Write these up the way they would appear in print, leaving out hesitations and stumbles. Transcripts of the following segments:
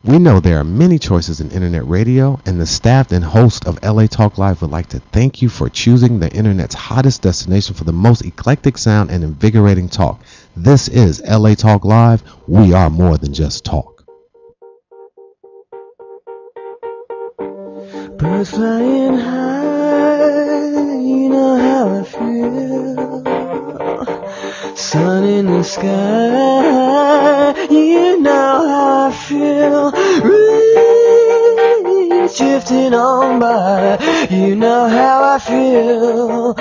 We know there are many choices in internet radio, and the staff and host of LA Talk Live would like to thank you for choosing the internet's hottest destination for the most eclectic sound and invigorating talk. This is LA Talk Live. We are more than just talk. Birds flying high, you know how I feel. Sun in the sky, you know how I feel. Breeze drifting on by, you know how I feel.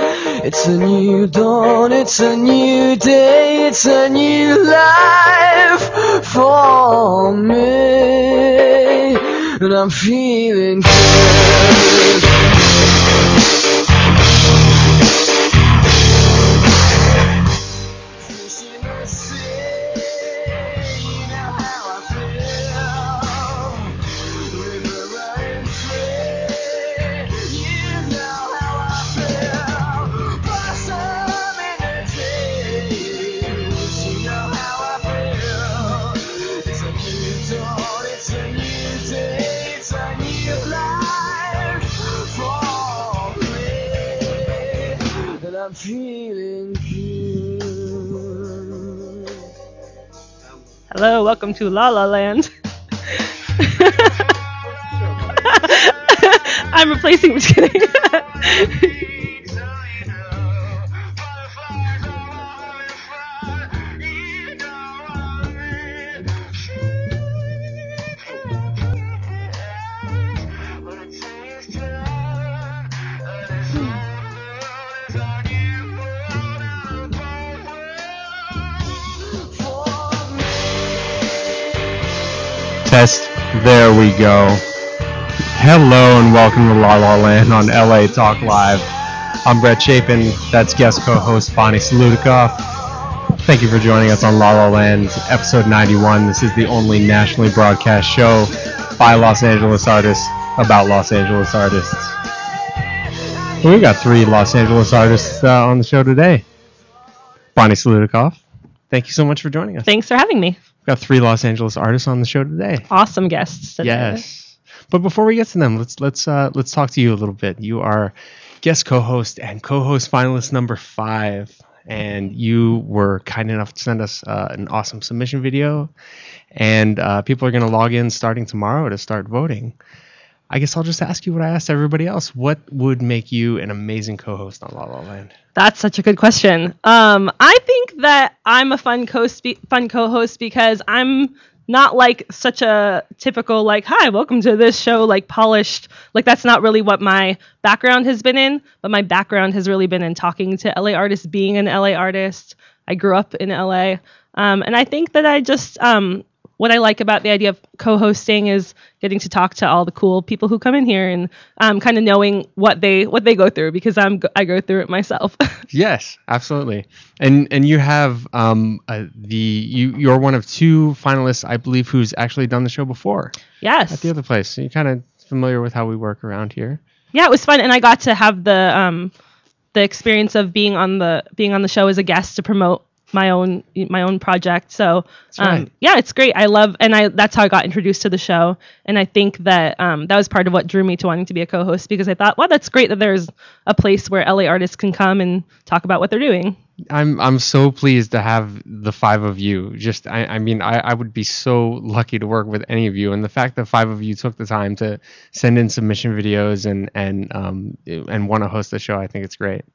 It's a new dawn, it's a new day, it's a new life for me, and I'm feeling good. I'm feeling good. Hello, welcome to La La Land. I'm replacing, just kidding. Test. There we go. Hello and welcome to La La Land on LA Talk Live. I'm Brett Chapin. That's guest co-host Bonnie Salutikoff. Thank you for joining us on La La Land, episode 91. This is the only nationally broadcast show by Los Angeles artists about Los Angeles artists. We got 3 Los Angeles artists on the show today. Bonnie Salutikoff, thank you so much for joining us. Thanks for having me. We've got 3 Los Angeles artists on the show today. Awesome guests today. Yes. But before we get to them, let's talk to you a little bit. You are guest co-host and co-host finalist number 5, and you were kind enough to send us an awesome submission video, and people are going to log in starting tomorrow to start voting. I guess I'll just ask you what I asked everybody else. What would make you an amazing co-host on La La Land? That's such a good question. I think that I'm a fun co-host because I'm not like such a typical like, hi, welcome to this show, like polished. Like that's not really what my background has been in, but my background has really been in talking to LA artists, being an LA artist. I grew up in LA. And I think that I just, what I like about the idea of co-hosting is getting to talk to all the cool people who come in here and kind of knowing what they go through, because I go through it myself. Yes, absolutely. And you have you're one of 2 finalists, I believe, who's actually done the show before. Yes. At the other place. So you're kind of familiar with how we work around here. Yeah, it was fun, and I got to have the experience of being on the show as a guest to promote my own project. So right. Yeah, it's great. That's how I got introduced to the show, and I think that that was part of what drew me to wanting to be a co-host, because I thought, wow, that's great that there's a place where LA artists can come and talk about what they're doing. I'm so pleased to have the 5 of you. Just I mean I would be so lucky to work with any of you, and the fact that 5 of you took the time to send in submission videos and want to host the show, I think it's great.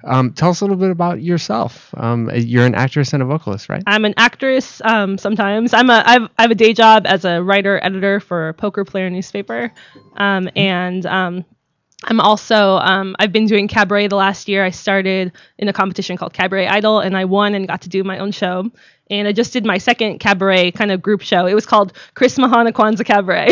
Tell us a little bit about yourself. You're an actress and a vocalist, right? I'm an actress. Sometimes I have a day job as a writer editor for a Poker Player newspaper, and I'm also I've been doing cabaret the last year. I started in a competition called Cabaret Idol, and I won and got to do my own show. And I just did my second cabaret kind of group show. It was called Chris Mahana Kwanzaa Cabaret.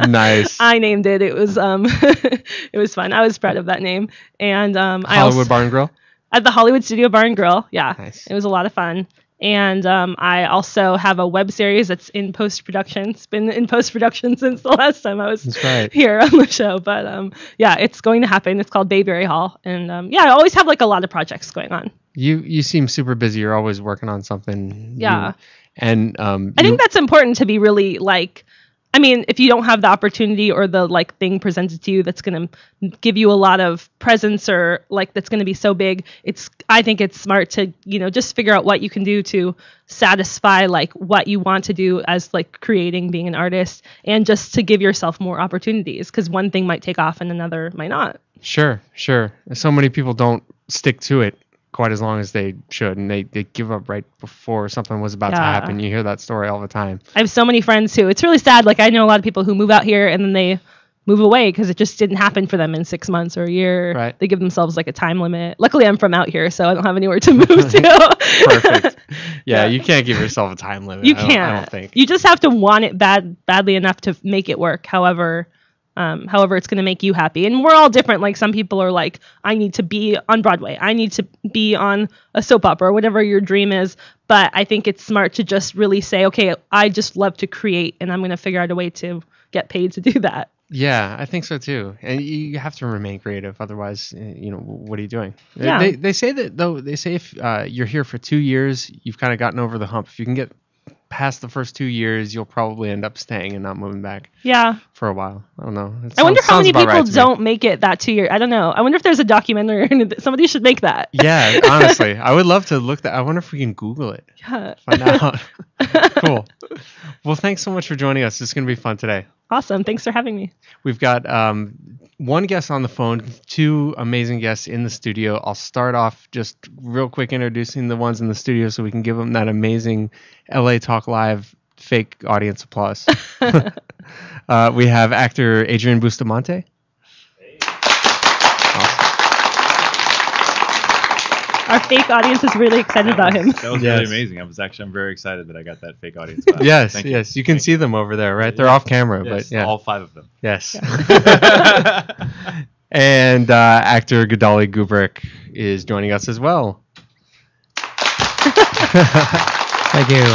Nice. I named it. It was it was fun. I was proud of that name. And Hollywood Bar and Grill? At the Hollywood Studio Bar and Grill. Yeah. Nice. It was a lot of fun. And I also have a web series that's in post-production. It's been in post-production since the last time I was here on the show. But yeah, it's going to happen. It's called Bayberry Hall. And yeah, I always have like a lot of projects going on. You seem super busy. You're always working on something. Yeah. And I think that's important to be really like I mean, if you don't have the opportunity or the like thing presented to you that's going to give you a lot of presence or like that's going to be so big, I think it's smart to, just figure out what you can do to satisfy like what you want to do as like creating, being an artist, and just to give yourself more opportunities, because one thing might take off and another might not. Sure. So many people don't stick to it quite as long as they should, and they give up right before something was about to happen. You hear that story all the time. I have so many friends who, it's really sad, like I know a lot of people who move out here and then they move away because it just didn't happen for them in 6 months or a year. Right. They give themselves like a time limit. Luckily I'm from out here, so I don't have anywhere to move to. Perfect. Yeah, you can't give yourself a time limit. You can't. I don't think. You just have to want it badly enough to make it work. However it's going to make you happy. And we're all different. Like some people are like, I need to be on Broadway. I need to be on a soap opera or whatever your dream is. But I think it's smart to just really say, okay, I just love to create and I'm going to figure out a way to get paid to do that. Yeah, I think so too. And you have to remain creative. Otherwise, what are you doing? Yeah. They say that though, they say if you're here for 2 years, you've kind of gotten over the hump. If you can get past the first 2 years, you'll probably end up staying and not moving back. Yeah. For a while. I don't know. I wonder how many people don't make it that 2 year. I don't know. I wonder if there's a documentary. Somebody should make that. Yeah, honestly, I would love to look that. I wonder if we can Google it. Yeah. Find out. Cool. Well, thanks so much for joining us. It's going to be fun today. Awesome. Thanks for having me. We've got one guest on the phone, 2 amazing guests in the studio. I'll start off just real quick introducing the ones in the studio so we can give them that amazing LA Talk Live fake audience applause. We have actor Adrian Bustamante. Our fake audience is really excited about him. That was really amazing. I'm very excited that I got that fake audience. Yes. You can see them over there, right? They're off camera, yes, but yeah. all 5 of them. Yes. And actor Gadali Gubrick is joining us as well. Thank you.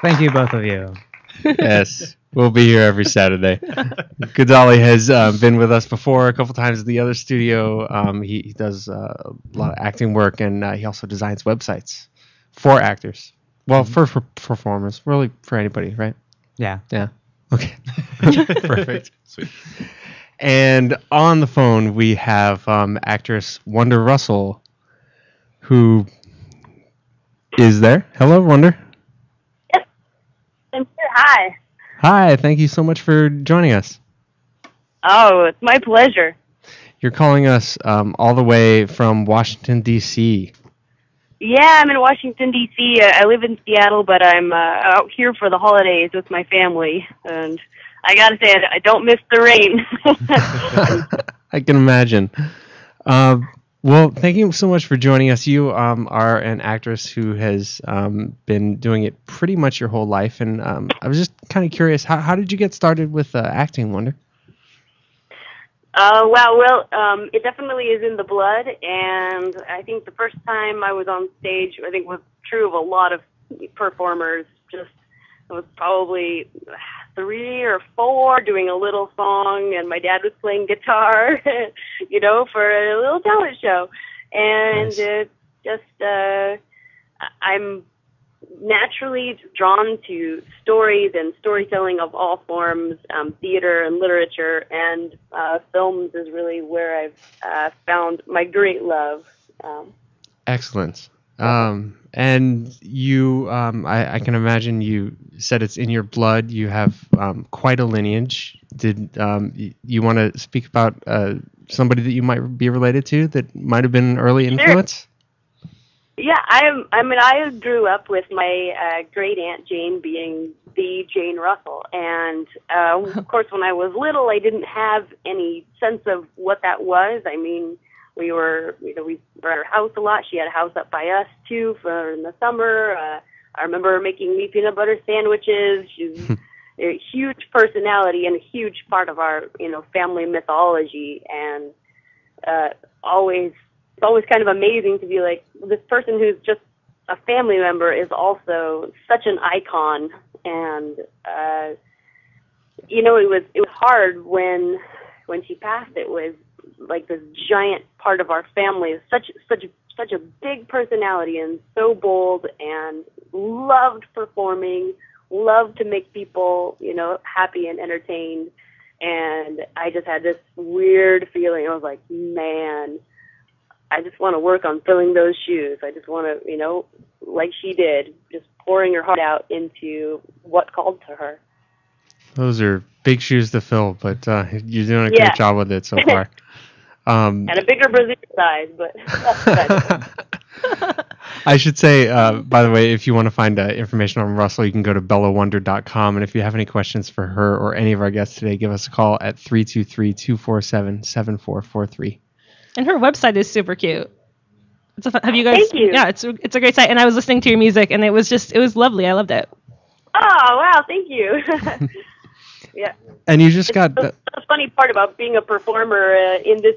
Thank you, both of you. Yes. We'll be here every Saturday. Gadali has been with us before a couple times at the other studio. He does a lot of acting work, and he also designs websites for actors. Well, for performers, really for anybody, right? Yeah. Yeah. Okay. Perfect. Sweet. And on the phone, we have actress Wonder Russell, who is there. Hello, Wonder. Yes. I'm here. Hi. Hi, thank you so much for joining us. Oh, it's my pleasure. You're calling us all the way from Washington, D.C. Yeah, I'm in Washington, D.C. I live in Seattle, but I'm out here for the holidays with my family. And I got to say, I don't miss the rain. I can imagine. Well, thank you so much for joining us. You are an actress who has been doing it pretty much your whole life, and I was just kind of curious, how did you get started with acting, Wonder? Well, it definitely is in the blood, and I think the first time I was on stage, I think was true of a lot of performers, I was probably 3 or 4 doing a little song, and my dad was playing guitar, for a little talent show. And nice. It's just, I'm naturally drawn to stories and storytelling of all forms, theater and literature, and films is really where I've found my great love. Excellent. And you, I can imagine you said it's in your blood. You have quite a lineage. Did you want to speak about somebody that you might be related to that might have been an early influence? Sure. Yeah, I grew up with my great aunt Jane being the Jane Russell, and of course, when I was little, I didn't have any sense of what that was. I mean, we were at her house a lot. She had a house up by us too for in the summer. I remember making me peanut butter sandwiches. She's a huge personality and a huge part of our family mythology, and it's always kind of amazing to be like, this person who's just a family member is also such an icon. And it was hard when she passed. It was like this giant part of our family, such a big personality, and so bold, and loved performing, love to make people, happy and entertained. And I just had this weird feeling. I was like, man, I just want to work on filling those shoes. I just want to, like she did, just pouring her heart out into what called to her. Those are big shoes to fill, but you're doing a great job with it so far. And a bigger brassiere size, but that's I should say, by the way, if you want to find information on Russell, you can go to bellawonder.com. And if you have any questions for her or any of our guests today, give us a call at 323-247-7443. And her website is super cute. Have you guys? Thank you. Yeah, it's a great site. And I was listening to your music, and it was lovely. I loved it. Oh, wow, thank you. Yeah. And you just got... The funny part about being a performer in this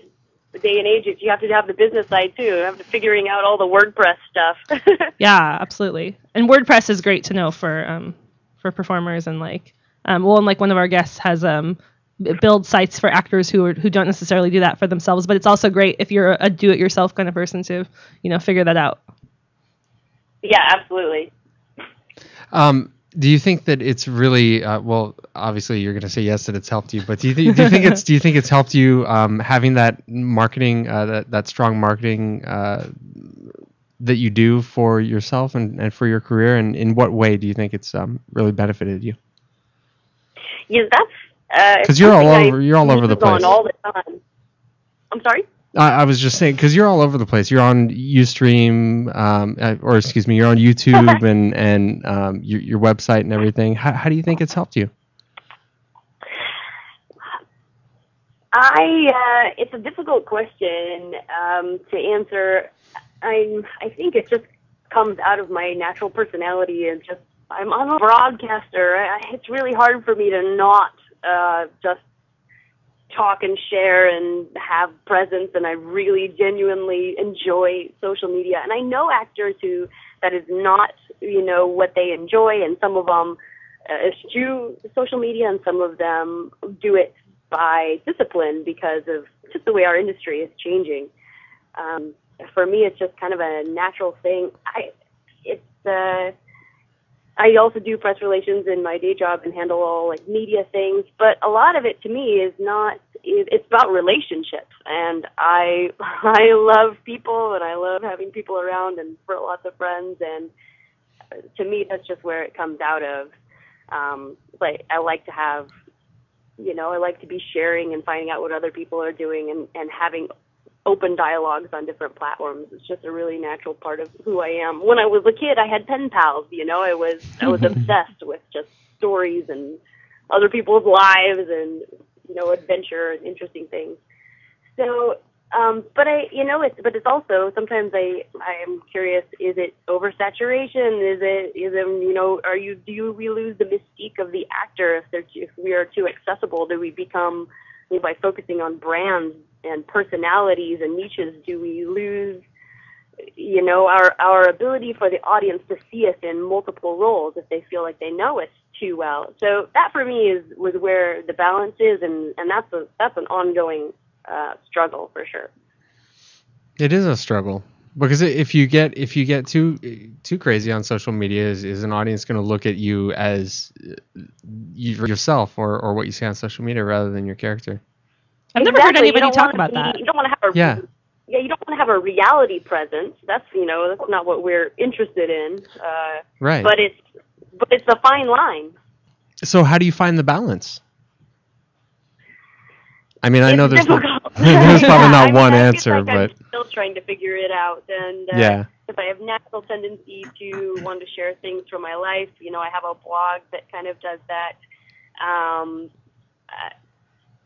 day and age is you have to have the business side too. You have to figuring out all the WordPress stuff. Yeah, absolutely. And WordPress is great to know for performers, and and one of our guests has build sites for actors who don't necessarily do that for themselves, but it's also great if you're a do-it-yourself kind of person to figure that out. Yeah, absolutely. Do you think that it's really well? Obviously, you're going to say yes that it's helped you, but do you think it's helped you having that marketing, that strong marketing that you do for yourself and for your career? And in what way do you think it's really benefited you? Yeah, that's because you're all over. You're all over the place. All the time. I'm sorry. I was just saying, because you're all over the place. You're on Ustream, you're on YouTube and your website and everything. How do you think it's helped you? It's a difficult question to answer. I think it just comes out of my natural personality, and just I'm a broadcaster. It's really hard for me to not just talk and share and have presence, and I really genuinely enjoy social media. And I know actors who that is not what they enjoy, and some of them eschew social media, and some of them do it by discipline because of just the way our industry is changing. For me, it's just kind of a natural thing. I also do press relations in my day job and handle all media things, but a lot of it to me is not. It's about relationships, and I love people, and I love having people around and for lots of friends, and to me that's just where it comes out of. But I like to have, I like to be sharing and finding out what other people are doing and having open dialogues on different platforms. It's just a really natural part of who I am. When I was a kid, I had pen pals. I was obsessed with just stories and other people's lives and adventure and interesting things. So, but it's also sometimes I am curious: is it oversaturation? Is it do we lose the mystique of the actor if we are too accessible? Do we become by focusing on brands and personalities and niches, do we lose, our ability for the audience to see us in multiple roles if they feel like they know us too well? So that for me was where the balance is, and that's an ongoing struggle for sure. It is a struggle because if you get too crazy on social media, is an audience going to look at you as yourself or what you say on social media rather than your character? I've never heard anybody talk about that. You don't want to have a you don't want to have a reality presence. That's that's not what we're interested in. Right. But it's a fine line. So how do you find the balance? I mean, I know there's probably not one answer, but I'm still trying to figure it out. And if I have natural tendency to want to share things from my life, I have a blog that kind of does that.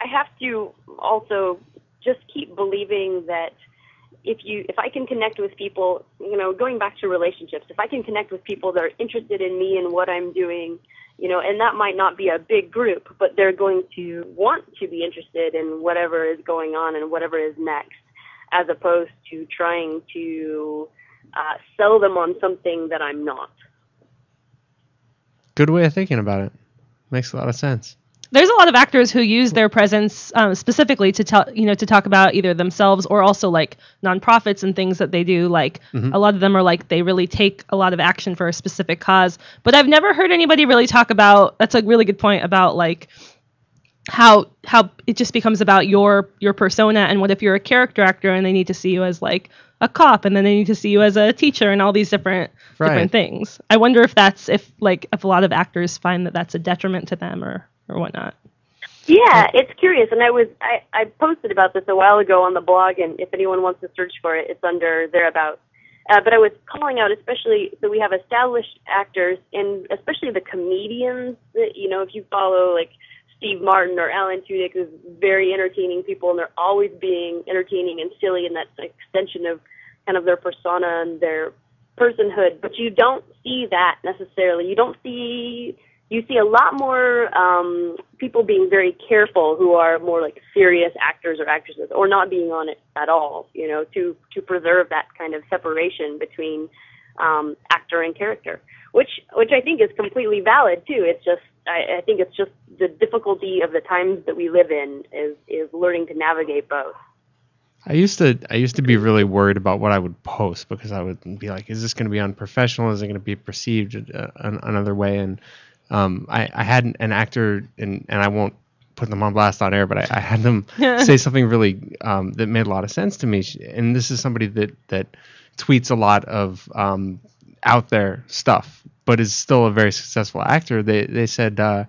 I have to also just keep believing that if I can connect with people, going back to relationships, if I can connect with people that are interested in me and what I'm doing, and that might not be a big group, but they're going to want to be interested in whatever is going on and whatever is next, as opposed to trying to sell them on something that I'm not. Good way of thinking about it. Makes a lot of sense. There's a lot of actors who use their presence specifically to talk about either themselves or also like nonprofits and things that they do. Like a lot of them are like they really take a lot of action for a specific cause. But I've never heard anybody really talk about. That's a really good point about like how it just becomes about your persona, and what if you're a character actor and they need to see you as like a cop, and then they need to see you as a teacher, and all these different things. I wonder if if a lot of actors find that that's a detriment to them or whatnot. Yeah, it's curious, and I posted about this a while ago on the blog, and if anyone wants to search for it, it's under thereabouts. But I was calling out, especially, so we have established actors, and especially the comedians that, if you follow like Steve Martin or Alan Tudyk, is very entertaining people, and they're always being entertaining and silly, and that's an extension of kind of their persona and their personhood. But you don't see that necessarily. You see a lot more people being very careful who are more like serious actors or actresses, or not being on it at all, to preserve that kind of separation between actor and character, which I think is completely valid too. It's just I think it's just the difficulty of the times that we live in is learning to navigate both. I used to be really worried about what I would post, because I would be like, is this going to be unprofessional? Is it going to be perceived another way? And I had an actor, and I won't put them on blast on air, but I had them say something really that made a lot of sense to me. And this is somebody that tweets a lot of out there stuff, but is still a very successful actor. They said, I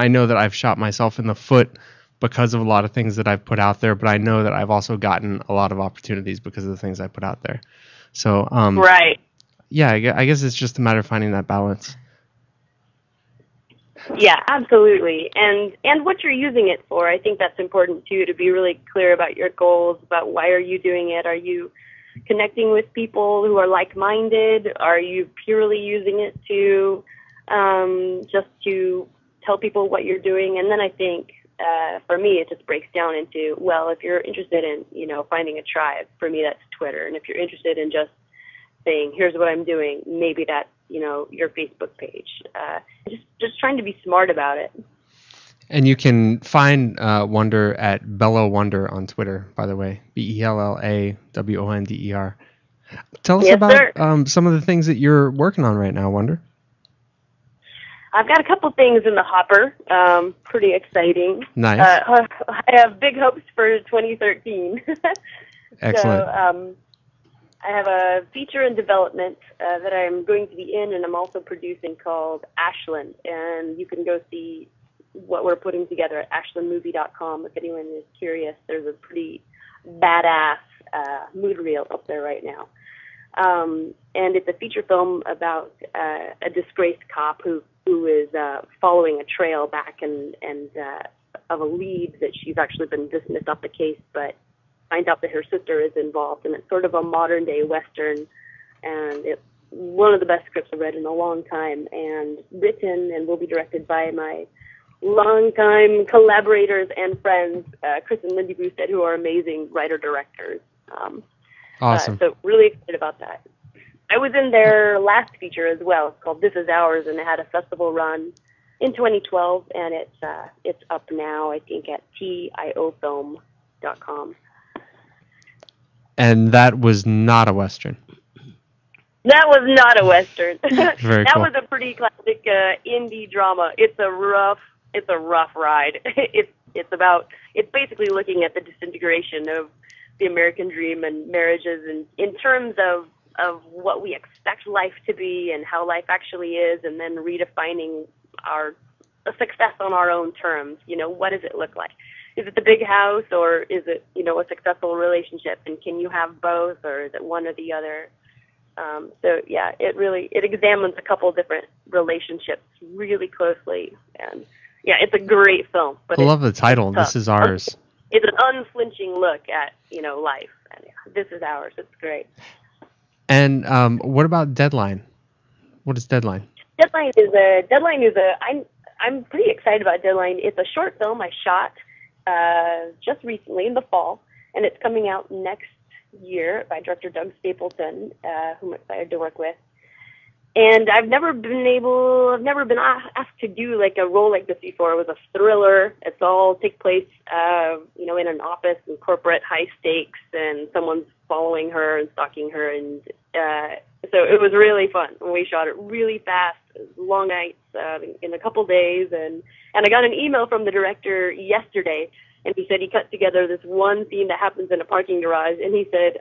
know that I've shot myself in the foot because of a lot of things that I've put out there, but I know that I've also gotten a lot of opportunities because of the things I put out there. So, right. Yeah, I guess it's just a matter of finding that balance. Yeah, absolutely. And what you're using it for, I think that's important too, to be really clear about your goals, about why are you doing it. Are you connecting with people who are like-minded? Are you purely using it to just to tell people what you're doing? And then I think for me, it just breaks down into, well, if you're interested in, finding a tribe, for me, that's Twitter. And if you're interested in just saying, here's what I'm doing, maybe that's, your Facebook page. Just trying to be smart about it. And you can find Wonder at Bella Wonder on Twitter, by the way, BELLAWONDER. Tell us about some of the things that you're working on right now, Wonder. I've got a couple things in the hopper. Pretty exciting. Nice. I have big hopes for 2013. Excellent. So I have a feature in development that I'm going to be in, and I'm also producing, called Ashland. And you can go see what we're putting together at ashlandmovie.com if anyone is curious. There's a pretty badass mood reel up there right now. And it's a feature film about a disgraced cop who is following a trail back and of a lead that she's actually been dismissed off the case, but finds out that her sister is involved. And it's sort of a modern day Western, and it's one of the best scripts I've read in a long time, and written and will be directed by my longtime collaborators and friends, Chris and Lindy Boosted, who are amazing writer-directors. Awesome. So really excited about that. I was in their last feature as well. It's called This Is Ours, and it had a festival run in 2012, and it's up now, I think, at tiofilm.com. And that was not a Western. That was not a Western. Very that cool. was a pretty classic indie drama. It's a rough ride. It's basically looking at the disintegration of the American dream and marriages, and in terms of what we expect life to be and how life actually is, and then redefining a success on our own terms. What does it look like? Is it the big house, or is it, a successful relationship? And can you have both, or is it one or the other? So yeah, it examines a couple different relationships really closely, and yeah, it's a great film. But I love the title. This Is Ours. It's an unflinching look at life, and yeah, This Is Ours. It's great. And what about Deadline? What is Deadline? Deadline is I'm pretty excited about Deadline. It's a short film I shot just recently in the fall, and it's coming out next year by director Doug Stapleton, whom I'm excited to work with. And I've never been asked to do like a role like this before. It was a thriller. It's all take place, in an office and corporate, high stakes, and someone's following her and stalking her, and so it was really fun. We shot it really fast, long nights, in a couple days, and I got an email from the director yesterday. And he said he cut together this one scene that happens in a parking garage. And he said,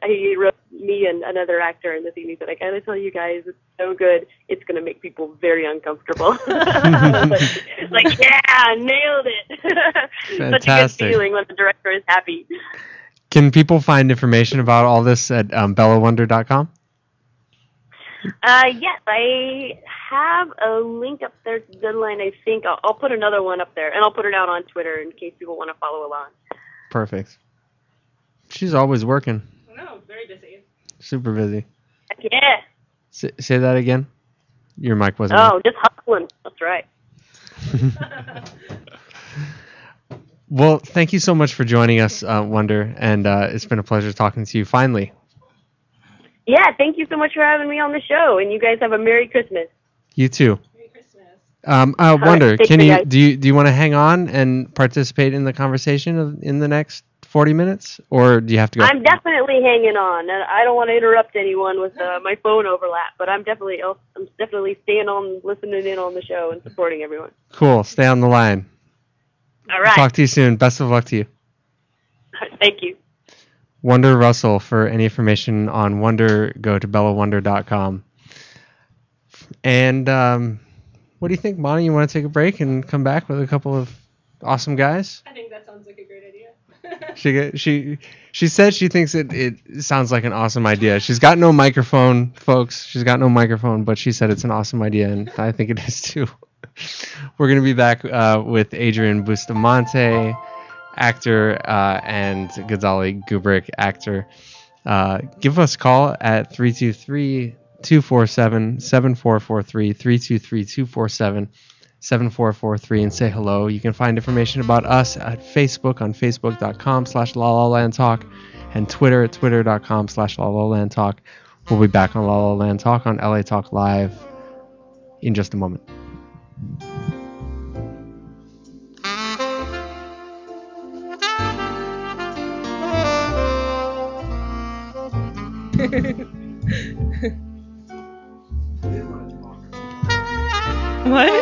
he wrote me and another actor in the scene. He said, I gotta tell you guys, it's so good. It's going to make people very uncomfortable. like, yeah, nailed it. Such a good feeling when the director is happy. Can people find information about all this at BellaWonder.com? Yes, I have a link up there to Deadline, I think. I'll put another one up there, and I'll put it out on Twitter in case people want to follow along. Perfect. She's always working. No, very busy. Super busy. Yeah. Say that again? Your mic wasn't just hustling. That's right. Well, thank you so much for joining us, Wonder, and it's been a pleasure talking to you finally. Yeah, thank you so much for having me on the show, and you guys have a Merry Christmas. You too. Merry Christmas. Wonder, Right, can you do you want to hang on and participate in the conversation in the next 40 minutes, or do you have to go? I'm definitely hanging on, and I don't want to interrupt anyone with my phone overlap, but I'm definitely staying on, listening in on the show and supporting everyone. Cool. Stay on the line. All right. Talk to you soon. Best of luck to you. Thank you. Wonder Russell. For any information on Wonder, go to BellaWonder.com. And what do you think, Bonnie? You want to take a break and come back with a couple of awesome guys? I think that sounds like a great idea. She said she thinks it sounds like an awesome idea. She's got no microphone, folks. She's got no microphone, but she said it's an awesome idea, and I think it is too. We're going to be back with Adrian Bustamante, actor, and Ghazali Gubrick, actor. Give us a call at 323-247-7443, 323-247-7443, and say hello. You can find information about us at Facebook on facebook.com/LaLaLandTalk and Twitter at twitter.com/LaLaLandTalk. We'll be back on La La Land Talk on LA Talk Live in just a moment. What?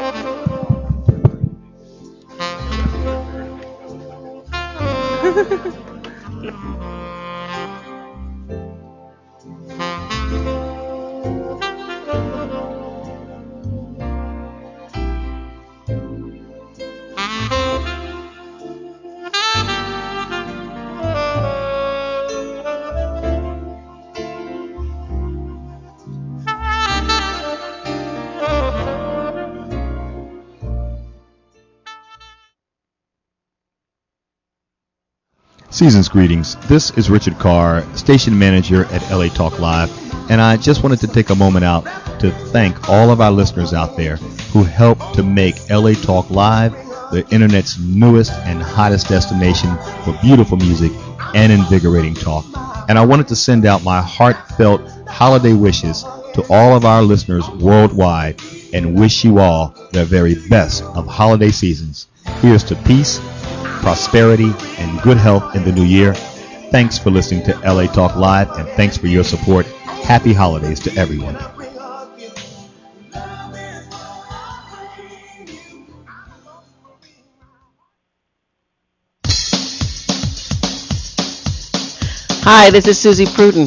Season's greetings. This is Richard Carr, station manager at LA Talk Live, and I just wanted to take a moment out to thank all of our listeners out there who helped to make LA Talk Live the internet's newest and hottest destination for beautiful music and invigorating talk. And I wanted to send out my heartfelt holiday wishes to all of our listeners worldwide and wish you all the very best of holiday seasons. Here's to peace, prosperity, and good health in the new year. Thanks for listening to LA Talk Live, and thanks for your support. Happy holidays to everyone. Hi, this is Susie Pruden.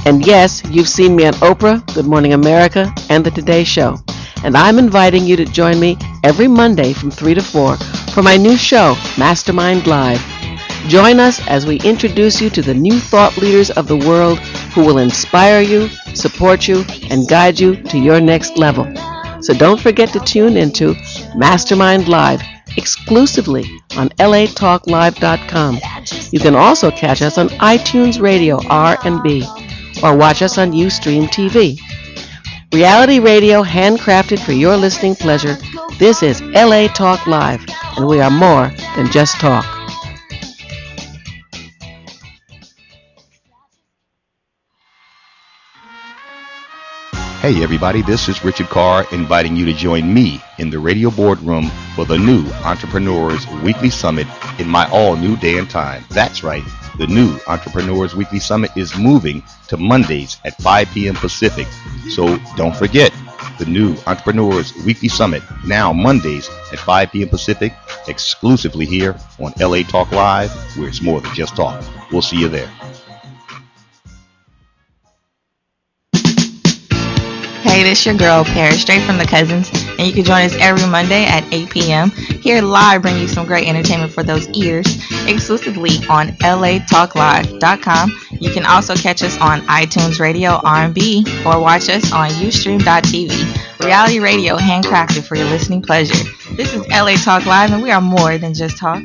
And yes, you've seen me on Oprah, Good Morning America, and The Today Show. And I'm inviting you to join me every Monday from 3 to 4 for my new show, Mastermind Live. Join us as we introduce you to the new thought leaders of the world who will inspire you, support you, and guide you to your next level. So don't forget to tune into Mastermind Live exclusively on LATalkLive.com. You can also catch us on iTunes Radio R&B or watch us on Ustream TV. Reality radio handcrafted for your listening pleasure. This is LA Talk Live, and we are more than just talk. Hey everybody, this is Richard Carr inviting you to join me in the radio boardroom for the new Entrepreneurs Weekly Summit in my all-new day and time. That's right, the new Entrepreneurs Weekly Summit is moving to Mondays at 5 p.m. Pacific. So don't forget, the new Entrepreneurs Weekly Summit, now Mondays at 5 p.m. Pacific, exclusively here on LA Talk Live, where it's more than just talk. We'll see you there. Hey, this your girl, Paris, straight from the Cousins, and you can join us every Monday at 8 p.m. Here live, bring you some great entertainment for those ears, exclusively on LATalkLive.com. You can also catch us on iTunes Radio R&B or watch us on Ustream.tv. Reality radio handcrafted for your listening pleasure. This is LA Talk Live, and we are more than just talk.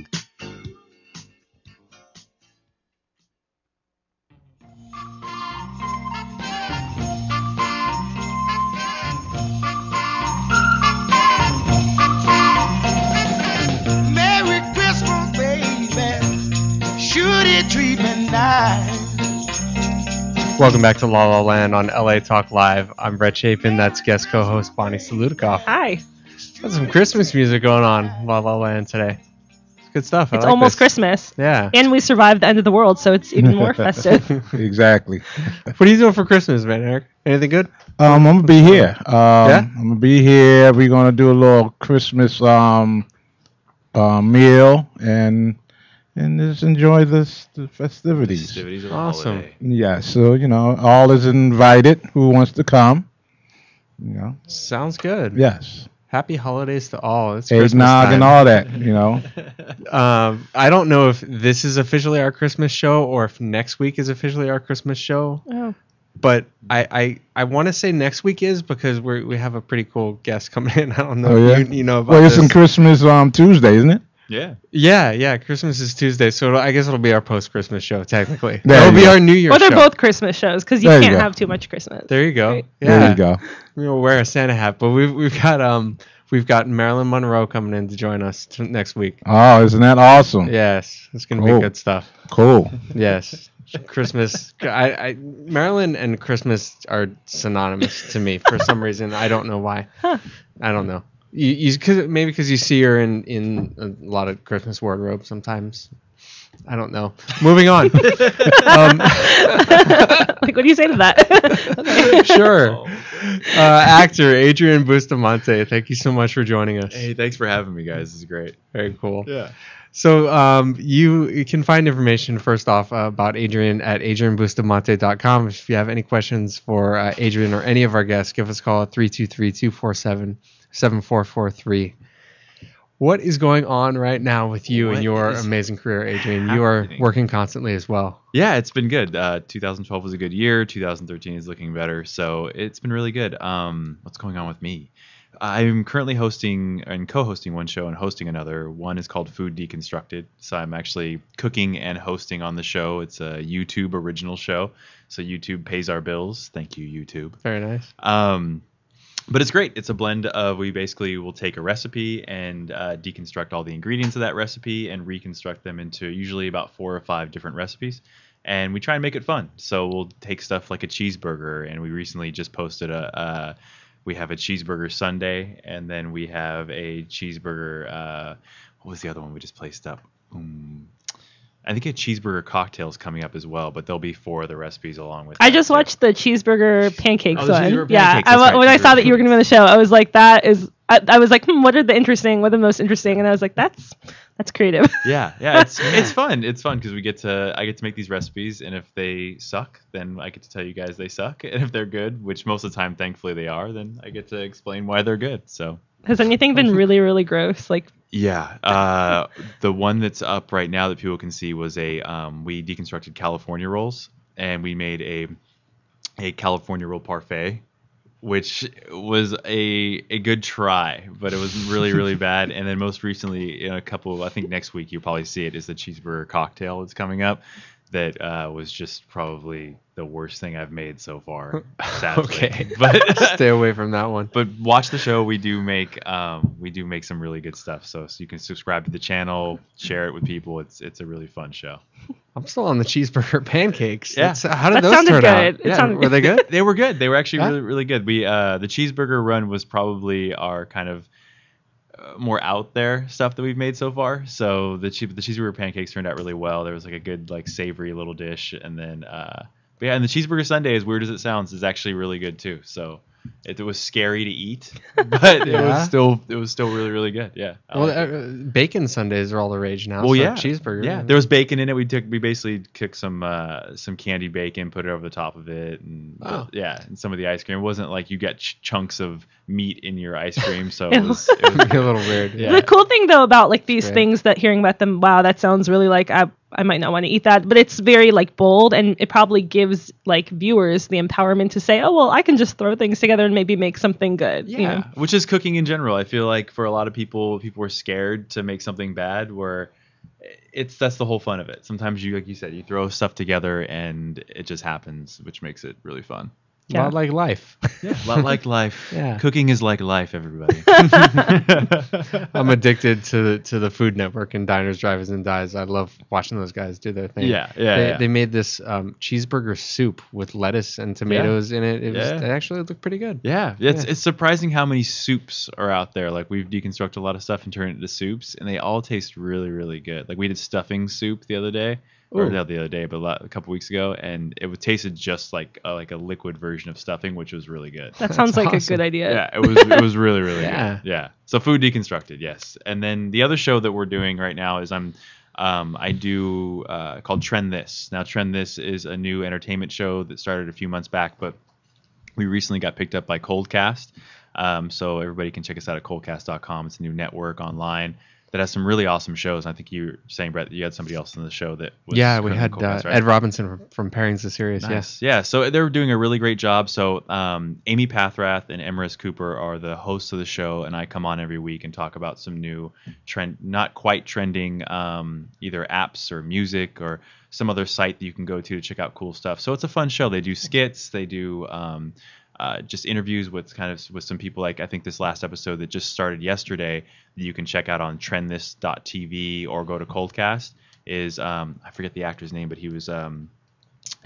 Welcome back to La La Land on LA Talk Live. I'm Brett Chapin. That's guest co-host Bonnie Salutikoff. Hi. Got some Christmas music going on La La Land today. It's good stuff. It's almost Christmas. Yeah. And we survived the end of the world, so it's even more festive. Exactly. What are you doing for Christmas, man, Eric? Anything good? I'm gonna be here. Yeah? I'm gonna be here. We're gonna do a little Christmas meal and just enjoy the festivities. Festivities of Awesome. holiday. Yeah, so all is invited. Who wants to come? Sounds good. Yes. Happy holidays to all. It's Christmas Eggnog time. and all that. I don't know if this is officially our Christmas show or if next week is officially our Christmas show. Oh. But I want to say next week is because we have a pretty cool guest coming in. I don't know Oh, yeah? if you know about Well, it's this. on Christmas Tuesday, isn't it? Yeah. Yeah. Christmas is Tuesday, so I guess it'll be our post-Christmas show technically. There It'll you be go. our New Year's Or they're show. both Christmas shows, because you There you can't go. have too much Christmas. There you go. Right. Yeah. There you go. We'll wear a Santa hat, but we've got Marilyn Monroe coming in to join us next week. Oh, isn't that awesome? Yes, it's gonna Cool. be good stuff. Cool. Yes, Christmas. Marilyn and Christmas are synonymous to me for some reason. I don't know why. I don't know. Maybe because you see her in a lot of Christmas wardrobe sometimes. I don't know. Moving on. Like, what do you say to that? Okay. Sure. Actor Adrian Bustamante, thank you so much for joining us. Hey, thanks for having me, guys. This is great. Very cool. Yeah. So you can find information first off about Adrian at adrianbustamante.com. If you have any questions for Adrian or any of our guests, give us a call at 323-247-7443. What is going on right now with you and your amazing career, Adrian? You are working constantly as well. Yeah, it's been good. 2012 was a good year. 2013 is looking better. So it's been really good. What's going on with me? I'm currently hosting and co-hosting one show and hosting another. One is called Food Deconstructed. So I'm actually cooking and hosting on the show. It's a YouTube original show. So YouTube pays our bills. Thank you, YouTube. Very nice. But it's great. It's a blend of, we basically will take a recipe and deconstruct all the ingredients of that recipe and reconstruct them into usually about 4 or 5 different recipes. And we try and make it fun. So we'll take stuff like a cheeseburger, and we recently just posted we have a cheeseburger sundae, and then we have a cheeseburger, what was the other one we just placed up? I think a cheeseburger cocktail is coming up as well, but there'll be 4 of the recipes along with I just watched the cheeseburger pancakes the one. cheeseburger Yeah, pancakes, that's right, when I saw that cheeseburger you were going to be on the show, I was like, I was like, what are the most interesting? And I was like, that's creative. Yeah, it's fun. It's fun because I get to make these recipes, and if they suck, then I get to tell you guys they suck, and if they're good, which most of the time, thankfully, they are, then I get to explain why they're good. So has anything been really, really gross? Like, yeah, the one that's up right now that people can see was we deconstructed California rolls, and we made a California roll parfait, which was a good try, but it was really, really bad. And then most recently, in I think next week you'll probably see it, is the cheeseburger cocktail that's coming up. that was just probably the worst thing I've made so far. Sadly. Okay, but stay away from that one. But watch the show. We do make some really good stuff. So you can subscribe to the channel, share it with people. It's a really fun show. I'm still on the cheeseburger pancakes. Yeah. How did That those sounded turn out? good. It sounded Were they good? They were good. They were actually Yeah? really, really good. We the cheeseburger run was probably our kind of more out there stuff that we've made so far. So the cheeseburger pancakes turned out really well. There was like a good like savory little dish, and then but yeah, and the cheeseburger sundae, as weird as it sounds, is actually really good too. So it was scary to eat, but it was still really, really good. Yeah. Bacon sundaes are all the rage now. Well, so yeah, cheeseburger. Yeah, there was bacon in it. We basically cooked some candied bacon, put it over the top of it, and and some of the ice cream. It wasn't like you get chunks of meat in your ice cream, so it was a little weird. Yeah. The cool thing though about like these things that hearing about them, wow, that sounds really like I might not want to eat that, but it's very like bold, and it probably gives like viewers the empowerment to say, oh well, I can just throw things together and maybe make something good. Yeah, you know? Which is cooking in general. I feel like for a lot of people are scared to make something bad, where that's the whole fun of it. Sometimes you, like you said, you throw stuff together and it just happens, which makes it really fun. A lot like life. Yeah, a lot like life. Yeah. Cooking is like life, everybody. I'm addicted to the Food Network and Diners, Drive-Ins, and Dives. I love watching those guys do their thing. They made this cheeseburger soup with lettuce and tomatoes in it. It actually looked pretty good. Yeah, it's surprising how many soups are out there. Like we've deconstructed a lot of stuff and turned it into soups, and they all taste really, really good. Like we did stuffing soup the other day. Or not the other day, but a couple weeks ago, and it tasted just like a liquid version of stuffing, which was really good. That sounds like awesome. A good idea. Yeah, it was really, really good. Yeah. So food deconstructed, yes. And then the other show that we're doing right now is I do called Trend This. Now Trend This is a new entertainment show that started a few months back, but we recently got picked up by Coldcast. So everybody can check us out at coldcast.com. It's a new network online that has some really awesome shows. I think you were saying, Brett, that you had somebody else on the show that was... Yeah, we had right? Ed Robinson from Pairings the Series. Nice. Yes. Yeah, so they're doing a really great job. So Amy Pathrath and Emrys Cooper are the hosts of the show, and I come on every week and talk about some new not quite trending either apps or music or some other site that you can go to check out cool stuff. So it's a fun show. They do skits. They do... just interviews with some people, like I think this last episode that just started yesterday that you can check out on trendthis.tv or go to Coldcast is I forget the actor's name, but he was a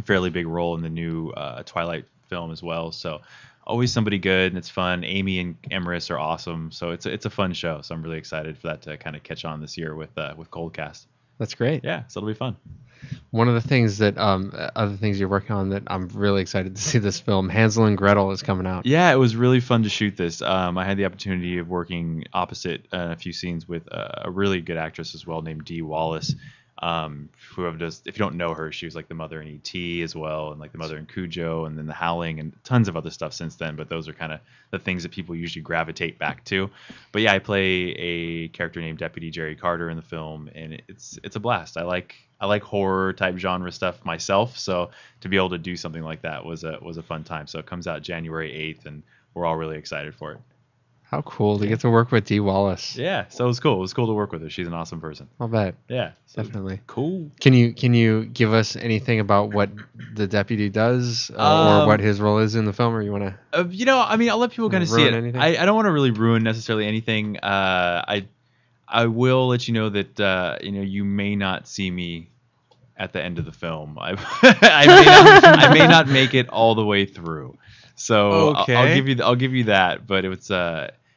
fairly big role in the new Twilight film as well. So always somebody good, and it's fun. Amy and Emrys are awesome, so it's a fun show. So I'm really excited for that to kind of catch on this year with Coldcast. That's great. Yeah, so it'll be fun. One of the things that other things you're working on that I'm really excited to see this film, Hansel and Gretel, is coming out. Yeah, it was really fun to shoot this. I had the opportunity of working opposite a few scenes with a really good actress as well named Dee Wallace. If you don't know her, she was like the mother in E.T. as well, and like the mother in Cujo, and then The Howling, and tons of other stuff since then. But those are kind of the things that people usually gravitate back to. But yeah, I play a character named Deputy Jerry Carter in the film, and it's a blast. I like horror type genre stuff myself, so to be able to do something like that was a fun time. So it comes out January 8th, and we're all really excited for it. How cool to get to work with Dee Wallace. Yeah, so it was cool. It was cool to work with her. She's an awesome person. I'll bet. Yeah, so definitely. Cool. Can you give us anything about what the deputy does or what his role is in the film, or you want to? I'll let people kind of see it. I don't want to really ruin necessarily anything. I will let you know that you may not see me at the end of the film. I may not make it all the way through. So okay. I'll give you that, but it's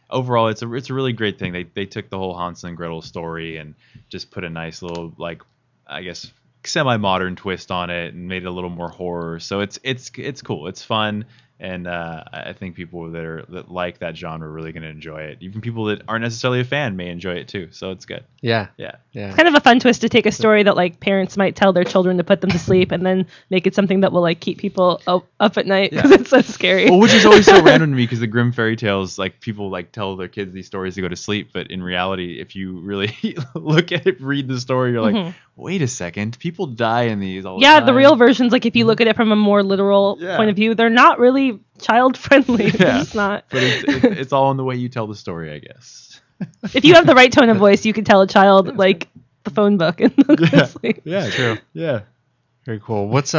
overall it's a really great thing. They took the whole Hansel and Gretel story and just put a nice little, like, I guess, semi-modern twist on it and made it a little more horror. So it's cool. It's fun. And I think people that like that genre are really going to enjoy it. Even people that aren't necessarily a fan may enjoy it too. So it's good. Yeah. It's kind of a fun twist to take a story that like parents might tell their children to put them to sleep, and then make it something that will like keep people up at night because it's so scary. Well, which is always so random to me, because the grim fairy tales, like, people like tell their kids these stories to go to sleep, but in reality, if you really look at it, read the story, you're like, wait a second, people die in these all the time. The real versions, like if you look at it from a more literal point of view, they're not really child friendly. They're just not. But it's all in the way you tell the story, I guess. If you have the right tone of voice, you can tell a child like the phone book and sleep. Yeah, true. Yeah. Very cool. What's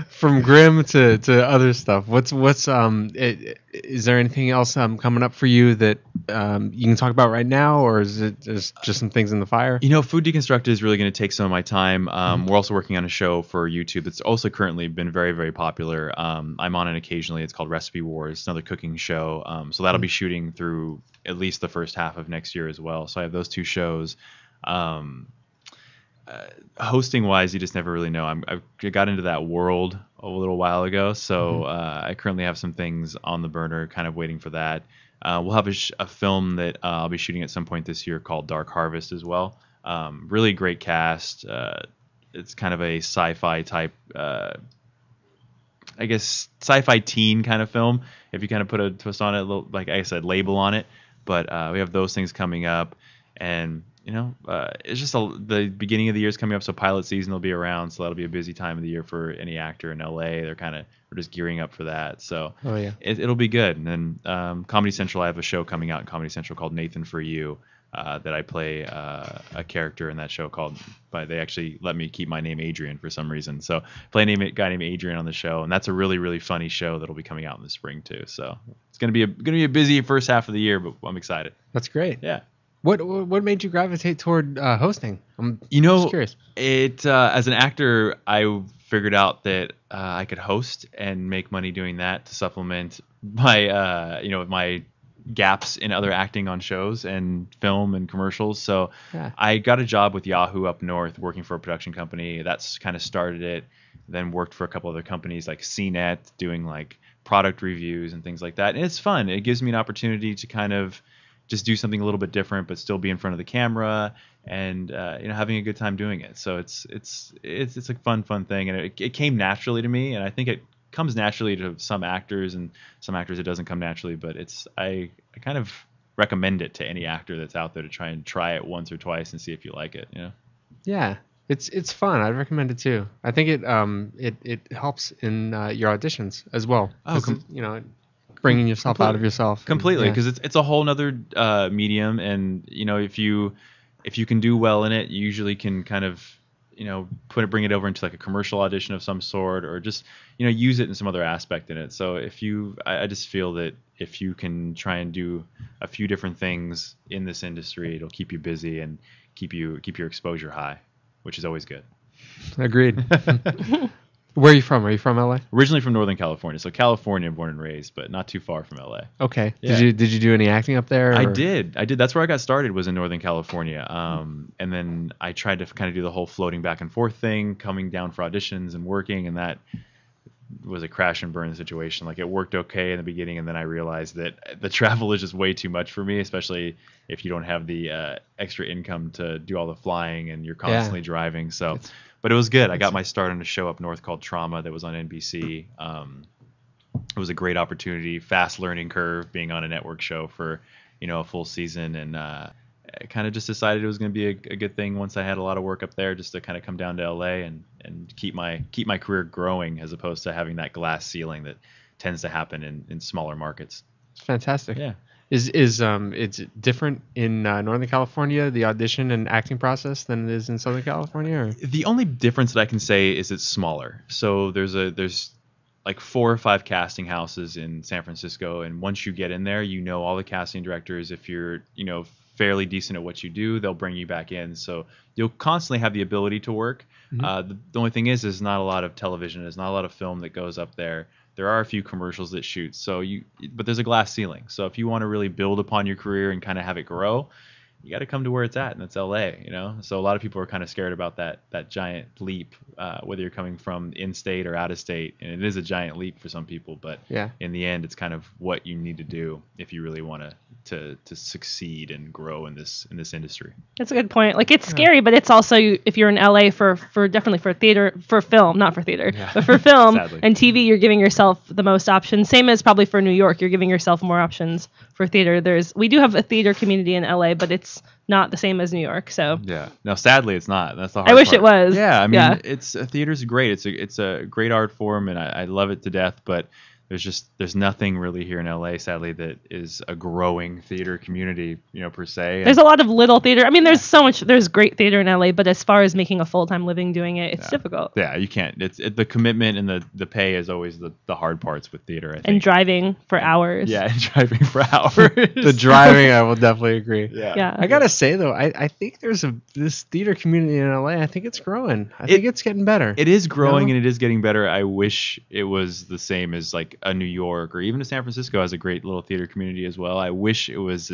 from Grimm to other stuff? Is there anything else coming up for you that you can talk about right now, or is it just some things in the fire? Food Deconstructed is really going to take some of my time. We're also working on a show for YouTube that's also currently been very, very popular. I'm on it occasionally. It's called Recipe Wars. It's another cooking show. So that'll be shooting through at least the first half of next year as well. So I have those two shows. Hosting wise, you just never really know. I got into that world a little while ago, so I currently have some things on the burner, kind of waiting for that. We'll have a film that I'll be shooting at some point this year called Dark Harvest as well. Really great cast. It's kind of a sci-fi type, I guess, sci-fi teen kind of film, if you kind of put a twist on it, like I said, label on it. But we have those things coming up, and it's just the beginning of the year is coming up, so pilot season will be around, so that'll be a busy time of the year for any actor in LA. We're just gearing up for that, so it'll be good. And then Comedy Central, I have a show coming out in Comedy Central called Nathan For You, that I play a character in that show but they actually let me keep my name Adrian for some reason, so play a guy named Adrian on the show, and that's a really, really funny show that'll be coming out in the spring too. So it's gonna be a busy first half of the year, but I'm excited. That's great. Yeah. What made you gravitate toward hosting? I'm just curious. As an actor, I figured out that I could host and make money doing that to supplement my my gaps in other acting on shows and film and commercials. So I got a job with Yahoo up north, working for a production company. That's kind of started it. Then worked for a couple other companies like CNET, doing like product reviews and things like that. And it's fun. It gives me an opportunity to kind of just do something a little bit different, but still be in front of the camera and having a good time doing it. So it's a fun thing, and it came naturally to me, and I think it comes naturally to some actors, and some actors it doesn't come naturally. But I kind of recommend it to any actor that's out there to try it once or twice and see if you like it. Yeah, it's fun. I'd recommend it too. I think it helps in your auditions as well. Bringing yourself out of yourself completely, because it's a whole nother medium, and if you can do well in it, you usually can kind of bring it over into like a commercial audition of some sort, or just use it in some other aspect in it. So I just feel that if you can try and do a few different things in this industry, it'll keep you busy and keep your exposure high, which is always good. Agreed. Where are you from? Are you from LA? Originally from Northern California, so California, born and raised, but not too far from LA. Okay. Yeah. Did you do any acting up there? Or? I did. That's where I got started, was in Northern California. And then I tried to kind of do the whole floating back and forth thing, coming down for auditions and working, and that was a crash and burn situation. Like, it worked okay in the beginning, and then I realized that the travel is just way too much for me, especially if you don't have the extra income to do all the flying and you're constantly driving. So. But it was good. I got my start on a show up north called Trauma that was on NBC. It was a great opportunity, fast learning curve, being on a network show for a full season, and I kind of just decided it was going to be a good thing once I had a lot of work up there, just to kind of come down to LA and keep my career growing, as opposed to having that glass ceiling that tends to happen in smaller markets. It's fantastic. Yeah. Is it's different in Northern California, the audition and acting process, than it is in Southern California? Or? The only difference that I can say is it's smaller. So there's like 4 or 5 casting houses in San Francisco, and once you get in there, all the casting directors. If you're fairly decent at what you do, they'll bring you back in. So you'll constantly have the ability to work. The only thing is there's not a lot of television. There's not a lot of film that goes up there. There are a few commercials that shoot, but there's a glass ceiling. So if you want to really build upon your career and kind of have it grow, you got to come to where it's at, and that's LA. So a lot of people are kind of scared about that giant leap, whether you're coming from in-state or out of state, and it is a giant leap for some people. But in the end, it's kind of what you need to do if you really want to succeed and grow in this industry. That's a good point. Like, it's scary, but it's also, if you're in LA for definitely for theater, for film, not for theater, but for film and TV, you're giving yourself the most options. Same as probably for New York, you're giving yourself more options. For theater, we do have a theater community in LA, but it's not the same as New York. So no, sadly it's not. That's the hard I wish part. it was. Yeah, I mean, it's theater's great. It's a great art form, and I love it to death. But there's nothing really here in LA, sadly, that is a growing theater community, per se. There's a lot of little theater. I mean, there's great theater in LA, but as far as making a full-time living doing it, it's difficult. Yeah, you can't. The commitment and the pay is always the hard parts with theater, I think. And driving for hours. Yeah, and driving for hours. The driving, I will definitely agree. Yeah. I gotta say though, I think there's this theater community in LA. I think it's growing. I think it's getting better. It is growing and it is getting better. I wish it was the same as like a New York or even a San Francisco has a great little theater community as well. I wish it was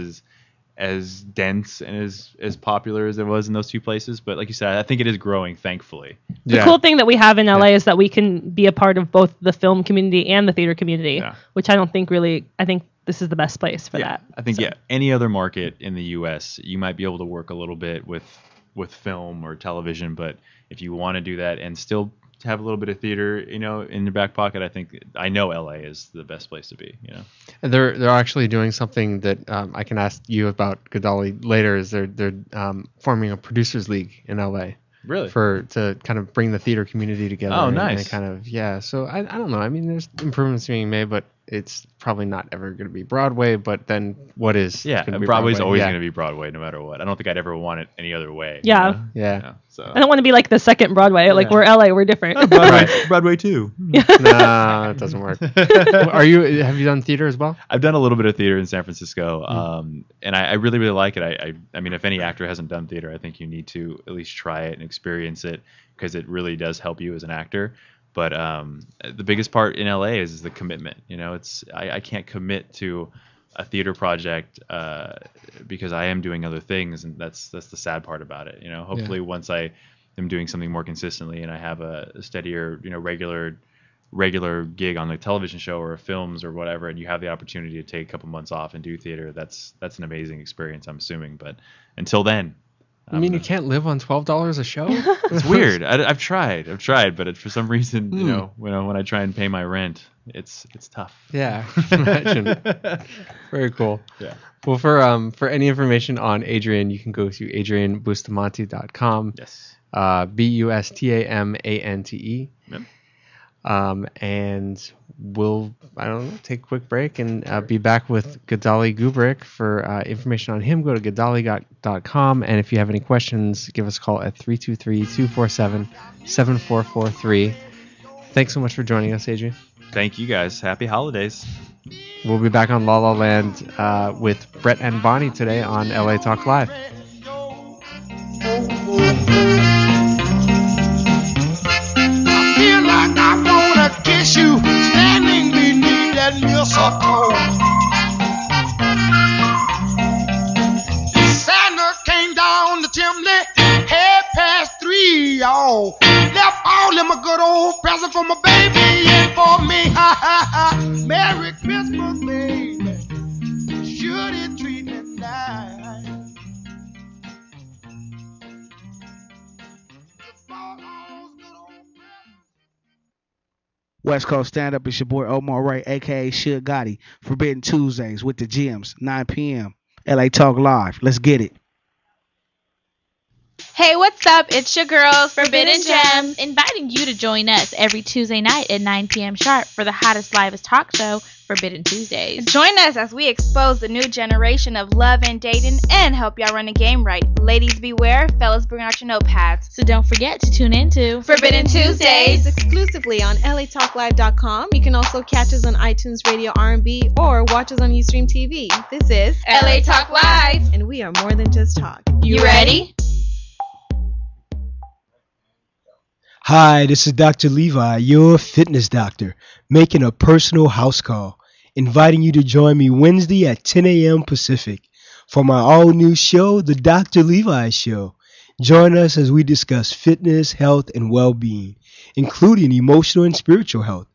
as dense and as popular as it was in those two places. But like you said, I think it is growing, thankfully. The cool thing that we have in LA is that we can be a part of both the film community and the theater community, which I don't think really, I think this is the best place for that. I think, any other market in the U.S., you might be able to work a little bit with film or television, but if you want to do that and still have a little bit of theater, in your back pocket, I know LA is the best place to be. And they're actually doing something that I can ask you about, Gadali, later. Is they're forming a producers league in LA. Really? To kind of bring the theater community together. Oh, nice. And kind of So I don't know. I mean, there's improvements being made, but it's probably not ever going to be Broadway. But then what is? Yeah, gonna be Broadway's Broadway? always going to be Broadway, no matter what. I don't think I'd ever want it any other way. Yeah. So I don't want to be like the second Broadway. Like we're LA, we're different. Broadway too. No, it doesn't work. Have you done theater as well? I've done a little bit of theater in San Francisco, and I really, really like it. I mean, if any actor hasn't done theater, I think you need to at least try it and experience it because it really does help you as an actor. But the biggest part in LA is the commitment. I can't commit to a theater project because I am doing other things, and that's the sad part about it. Hopefully once I am doing something more consistently and I have a steadier, regular gig on the television show or films or whatever, and you have the opportunity to take a couple months off and do theater, that's an amazing experience, I'm assuming. But until then, I mean, you can't live on $12 a show? It's weird. I've tried, but for some reason, when I try and pay my rent, it's tough. Yeah, imagine. Very cool. Yeah. Well, for any information on Adrian, you can go to adrianbustamante.com. Yes. Bustamante. Yep. And we'll, take a quick break and be back with Gadali Gubrick. For information on him, go to gadali.com. And if you have any questions, give us a call at 323-247-7443. Thanks so much for joining us, Adrian. Thank you, guys. Happy holidays. We'll be back on La La Land with Brett and Bonnie today on LA Talk Live. Kiss you standing beneath that mistletoe. Santa came down the chimney, 3:30, y'all. Left all of my good old present for my baby and for me. Ha ha ha. Merry Christmas, baby. Should it treat me nice? West Coast Stand Up, it's your boy Omar Ray, a.k.a. Suge Gotti. Forbidden Tuesdays with the Gems, 9 p.m. LA Talk Live. Let's get it. Hey, what's up? It's your girls, Forbidden Gems, inviting you to join us every Tuesday night at 9 p.m. sharp for the hottest, livest talk show, Forbidden Tuesdays. Join us as we expose the new generation of love and dating and help y'all run the game right. Ladies beware, fellas bring out your notepads. So don't forget to tune in to Forbidden Tuesdays exclusively on LATalkLive.com. You can also catch us on iTunes Radio R&B or watch us on Ustream TV. This is LA Talk Live, and we are more than just talk. You ready? Hi, this is Dr. Levi, your fitness doctor, making a personal house call, inviting you to join me Wednesday at 10 a.m. Pacific for my all-new show, The Dr. Levi Show. Join us as we discuss fitness, health, and well-being, including emotional and spiritual health.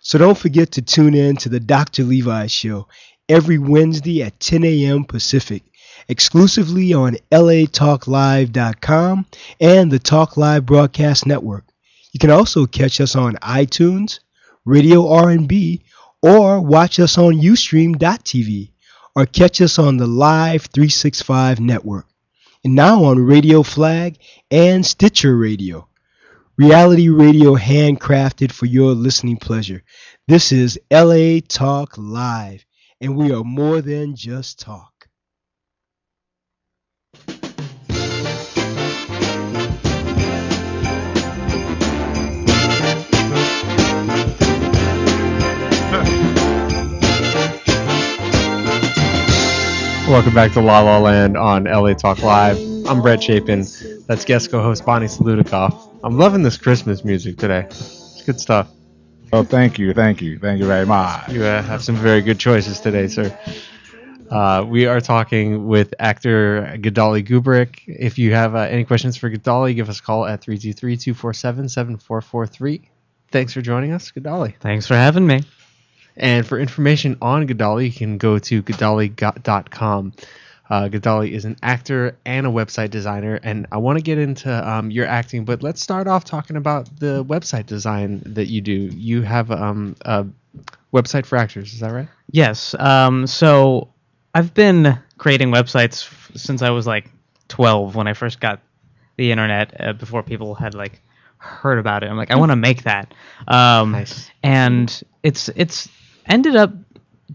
So don't forget to tune in to The Dr. Levi Show every Wednesday at 10 a.m. Pacific, exclusively on LATalkLive.com and the Talk Live Broadcast Network. You can also catch us on iTunes, Radio R&B, or watch us on Ustream.tv, or catch us on the Live 365 network, and now on Radio Flag and Stitcher Radio. Reality radio handcrafted for your listening pleasure. This is LA Talk Live, and we are more than just talk. Welcome back to La La Land on LA Talk Live. I'm Brett Chapin. That's guest co-host Bonnie Salutikoff. I'm loving this Christmas music today. It's good stuff. Oh, thank you very much. You have some very good choices today, sir. We are talking with actor Gadali Gubrick. If you have any questions for Gadali, give us a call at 323-247-7443. Thanks for joining us, Gadali. Thanks for having me. And for information on Gadali, you can go to gadali.com. Gadali is an actor and a website designer, and I want to get into your acting, but let's start off talking about the website design that you do. You have a website for actors, is that right? Yes. So I've been creating websites since I was like 12 when I first got the internet, before people had like heard about it. I'm like, I want to make that. Nice. And it's ended up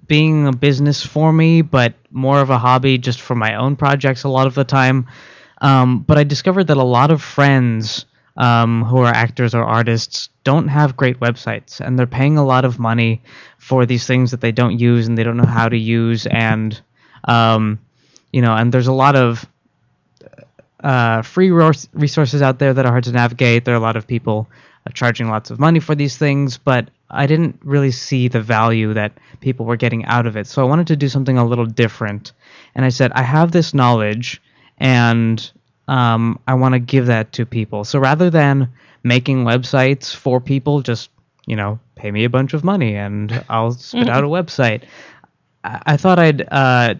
being a business for me, but more of a hobby just for my own projects a lot of the time. But I discovered that a lot of friends who are actors or artists don't have great websites, and they're paying a lot of money for these things that they don't use and they don't know how to use. And, and there's a lot of free resources out there that are hard to navigate. There are a lot of people charging lots of money for these things, but I didn't really see the value that people were getting out of it. So I wanted to do something a little different. And I said, I have this knowledge, and I want to give that to people. So rather than making websites for people, just, pay me a bunch of money and I'll spit out a website. I thought I'd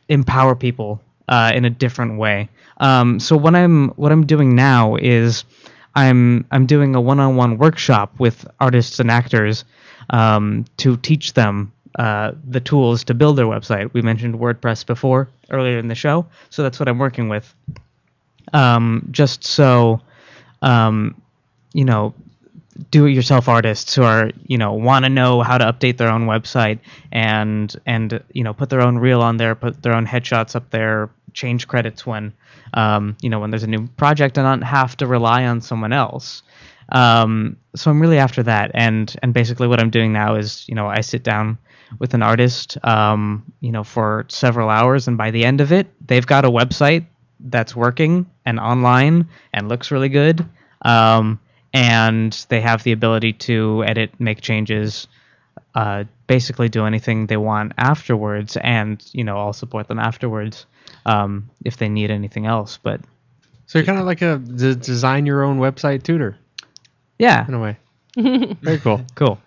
empower people in a different way. So what I'm doing now is I'm doing a one-on-one workshop with artists and actors to teach them the tools to build their website. We mentioned WordPress before earlier in the show, so that's what I'm working with. Just so do-it-yourself artists who are want to know how to update their own website and put their own reel on there, put their own headshots up there, change credits when when there's a new project, and not have to rely on someone else. So I'm really after that, and basically what I'm doing now is I sit down with an artist for several hours, and by the end of it they've got a website that's working and online and looks really good, and they have the ability to edit, make changes, basically do anything they want afterwards, and I'll support them afterwards if they need anything else. But so you're kind of like a design your own website tutor. Yeah, in a way. Very cool. Cool.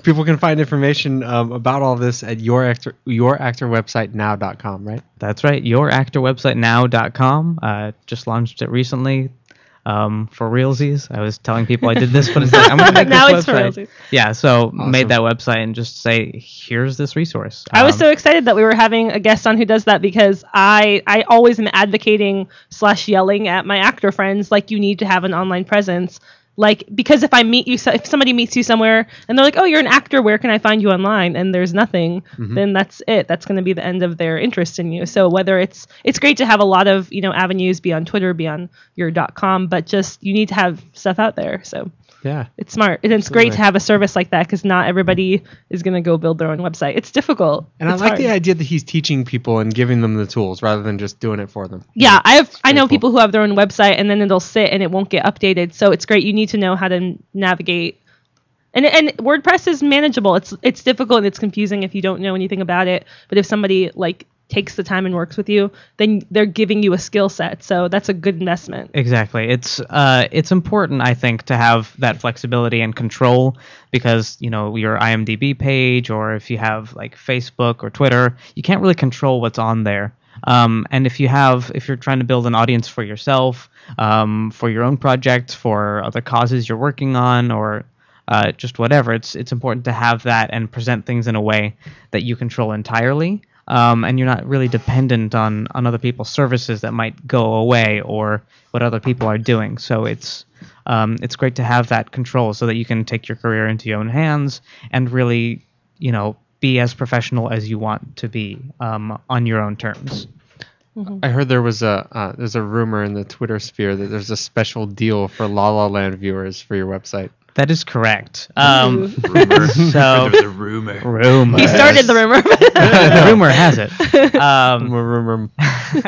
People can find information about all this at youractorwebsitenow.com, right? That's right. Youractorwebsitenow.com. Just launched it recently. For realsies. I was telling people I did this, but it's like, I'm going to make now this it's for website. realsies. Yeah, so made that website and just say, here's this resource. I was so excited that we were having a guest on who does that, because I always am advocating / yelling at my actor friends, like, you need to have an online presence. Like, because if if somebody meets you somewhere and they're like, oh, you're an actor, where can I find you online? And there's nothing, then that's it. That's going to be the end of their interest in you. So whether it's great to have a lot of, avenues, be on Twitter, be on your .com, but just, you need to have stuff out there. So yeah, it's smart. And it's great to have a service like that, because not everybody is going to go build their own website. It's difficult. And it's I like hard. the idea that he's teaching people and giving them the tools rather than just doing it for them. Yeah, I know people who have their own website and then it'll sit and it won't get updated. So it's great. You need to know how to navigate. And WordPress is manageable. It's difficult and it's confusing if you don't know anything about it. But if somebody takes the time and works with you, then they're giving you a skill set. So that's a good investment. Exactly. It's important, I think, to have that flexibility and control, because your IMDb page, or if you have like Facebook or Twitter, you can't really control what's on there. And if you're trying to build an audience for yourself, for your own project, for other causes you're working on, or just whatever, it's important to have that and present things in a way that you control entirely. and you're not really dependent on other people's services that might go away or what other people are doing. So it's great to have that control so that you can take your career into your own hands and really, be as professional as you want to be on your own terms. I heard there's a rumor in the Twitter sphere that there's a special deal for La La Land viewers for your website. That is correct. Rumor. So There's a rumor. Rumor. He started the rumor. Rumor has it. I'm a rumor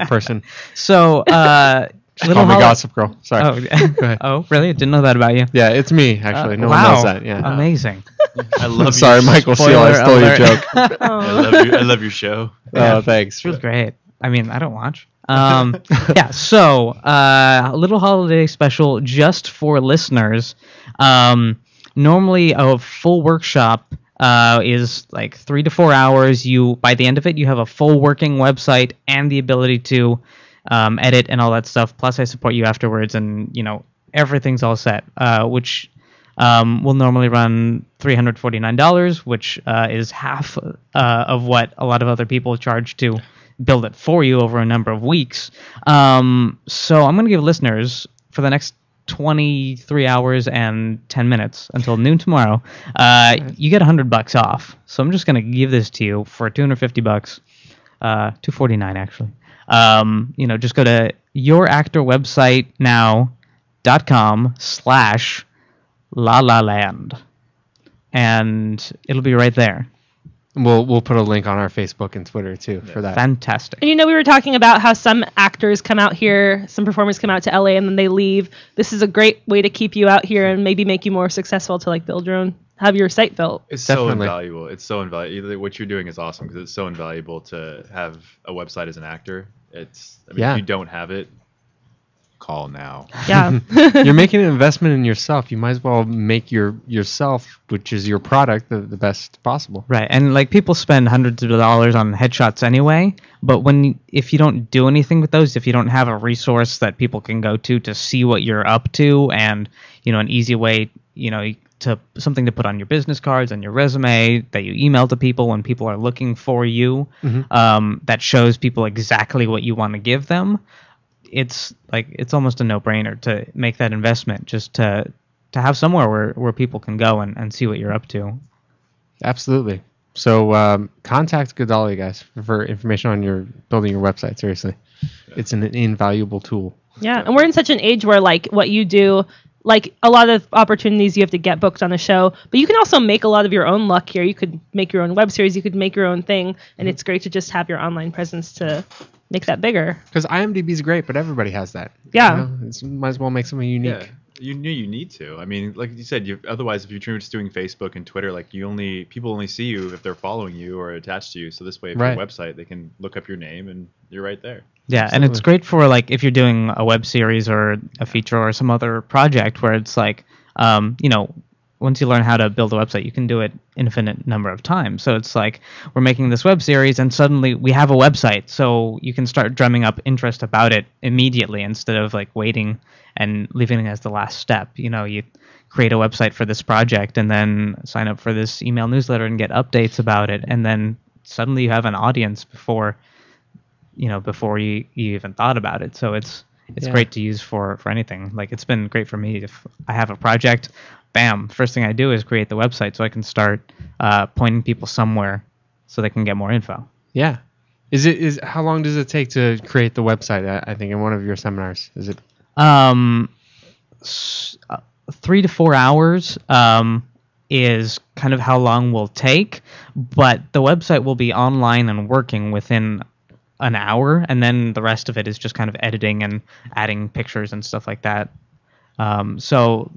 person. So, Call me Gossip Girl. Sorry. Oh, Go ahead. oh, really? I didn't know that about you. Yeah, it's me, actually. No one wow. knows that. Yeah. Amazing. I love. Sorry, Michael Steele. I stole your joke. I love your show. Oh, thanks. It was great. I mean, I don't watch. Yeah, so a little holiday special just for listeners. Normally, a full workshop is like 3 to 4 hours. By the end of it, you have a full working website and the ability to edit and all that stuff. Plus, I support you afterwards, and everything's all set. Which will normally run $349, which is half of what a lot of other people charge to build it for you over a number of weeks. So I'm going to give listeners, for the next 23 hours and 10 minutes until noon tomorrow, you get $100 off. So I'm just going to give this to you for $250, $249 actually. Just go to youractorwebsitenow.com/LaLaLand, and it'll be right there. We'll put a link on our Facebook and Twitter too for that. Fantastic. And we were talking about how some actors come out here, some performers come out to LA and then they leave. This is a great way to keep you out here and maybe make you more successful to build your own, have your site built. It's so invaluable. It's so invaluable. What you're doing is awesome because it's so invaluable to have a website as an actor. If you don't have it, call now. Yeah. You're making an investment in yourself. You might as well make yourself, which is your product, the best possible. Right, and people spend hundreds of dollars on headshots anyway, but if you don't do anything with those, if you don't have a resource that people can go to see what you're up to, and an easy way, to something to put on your business cards and your resume that you email to people when people are looking for you, that shows people exactly what you want to give them. It's almost a no-brainer to make that investment just to have somewhere where people can go and see what you're up to. Absolutely. So contact Godali, guys, for information on building your website. Seriously, it's an invaluable tool. Yeah, and we're in such an age where what you do, a lot of opportunities you have to get booked on a show, but you can also make a lot of your own luck here. You could make your own web series, you could make your own thing, and it's great to just have your online presence to make that bigger. Because IMDb is great, but everybody has that. Yeah. Might as well make something unique. Yeah. You need to. I mean, like you said, otherwise, if you're just doing Facebook and Twitter, people only see you if they're following you or attached to you. So this way, if you have a website, they can look up your name and you're right there. Yeah, Absolutely. And it's great for if you're doing a web series or a feature or some other project where it's once you learn how to build a website, you can do it infinite number of times. So it's we're making this web series and suddenly we have a website, so you can start drumming up interest about it immediately instead of waiting and leaving it as the last step. You create a website for this project and then sign up for this email newsletter and get updates about it, and then suddenly you have an audience before you even thought about it. So it's great to use for anything. It's been great for me. If I have a project, bam, first thing I do is create the website so I can start pointing people somewhere so they can get more info. Yeah. How long does it take to create the website? I think in one of your seminars, is it 3 to 4 hours is kind of how long we'll take, but the website will be online and working within an hour, and then the rest of it is just kind of editing and adding pictures and stuff like that. So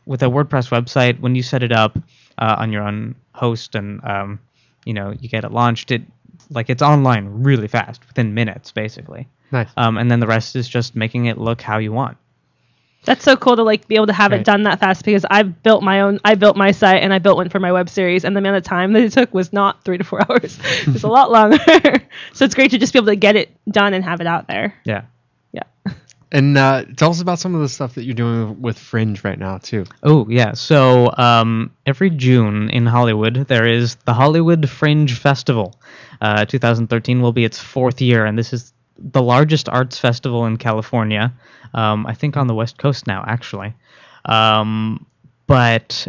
with a WordPress website, when you set it up on your own host and you get it launched, it's online really fast, within minutes basically. Nice. And then the rest is just making it look how you want. That's so cool to be able to have it done that fast, because I built my site and I built one for my web series, and the amount of time that it took was not 3 to 4 hours. It was a lot longer. So it's great to just be able to get it done and have it out there. Yeah. Yeah. And tell us about some of the stuff that you're doing with Fringe right now, too. Oh, yeah. So every June in Hollywood, there is the Hollywood Fringe Festival. 2013 will be its 4th year, and this is the largest arts festival in California. I think on the West Coast now, actually. But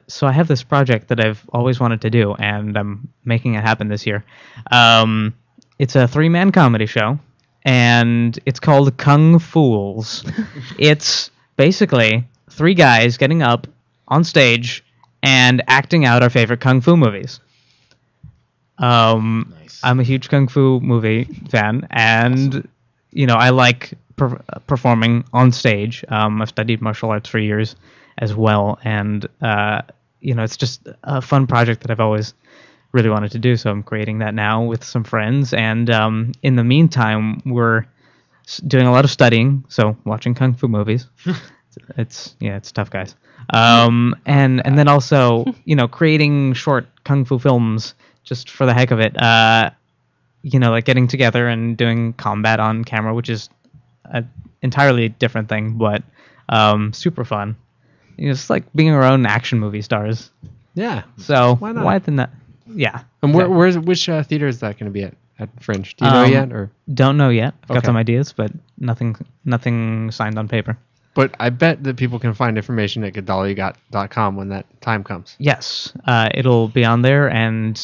so I have this project that I've always wanted to do, and I'm making it happen this year. It's a 3-man comedy show, and it's called Kung Fools. It's basically 3 guys getting up on stage and acting out our favorite kung fu movies. Nice. I'm a huge kung fu movie fan, and I like performing on stage. I've studied martial arts for years as well, and it's just a fun project that I've always really wanted to do. So I'm creating that now with some friends, and in the meantime, we're doing a lot of studying. So watching kung fu movies. It's tough, guys. And then also creating short kung fu films just for the heck of it. Like getting together and doing combat on camera, which is an entirely different thing, but super fun. It's like being our own action movie stars. Yeah. So why not? Why not? Yeah. And which theater is that going to be at Fringe? Do you know yet, or don't know yet? I've got Okay. some ideas, but nothing signed on paper. But I bet that people can find information at Gedalia.com when that time comes. Yes, it'll be on there, and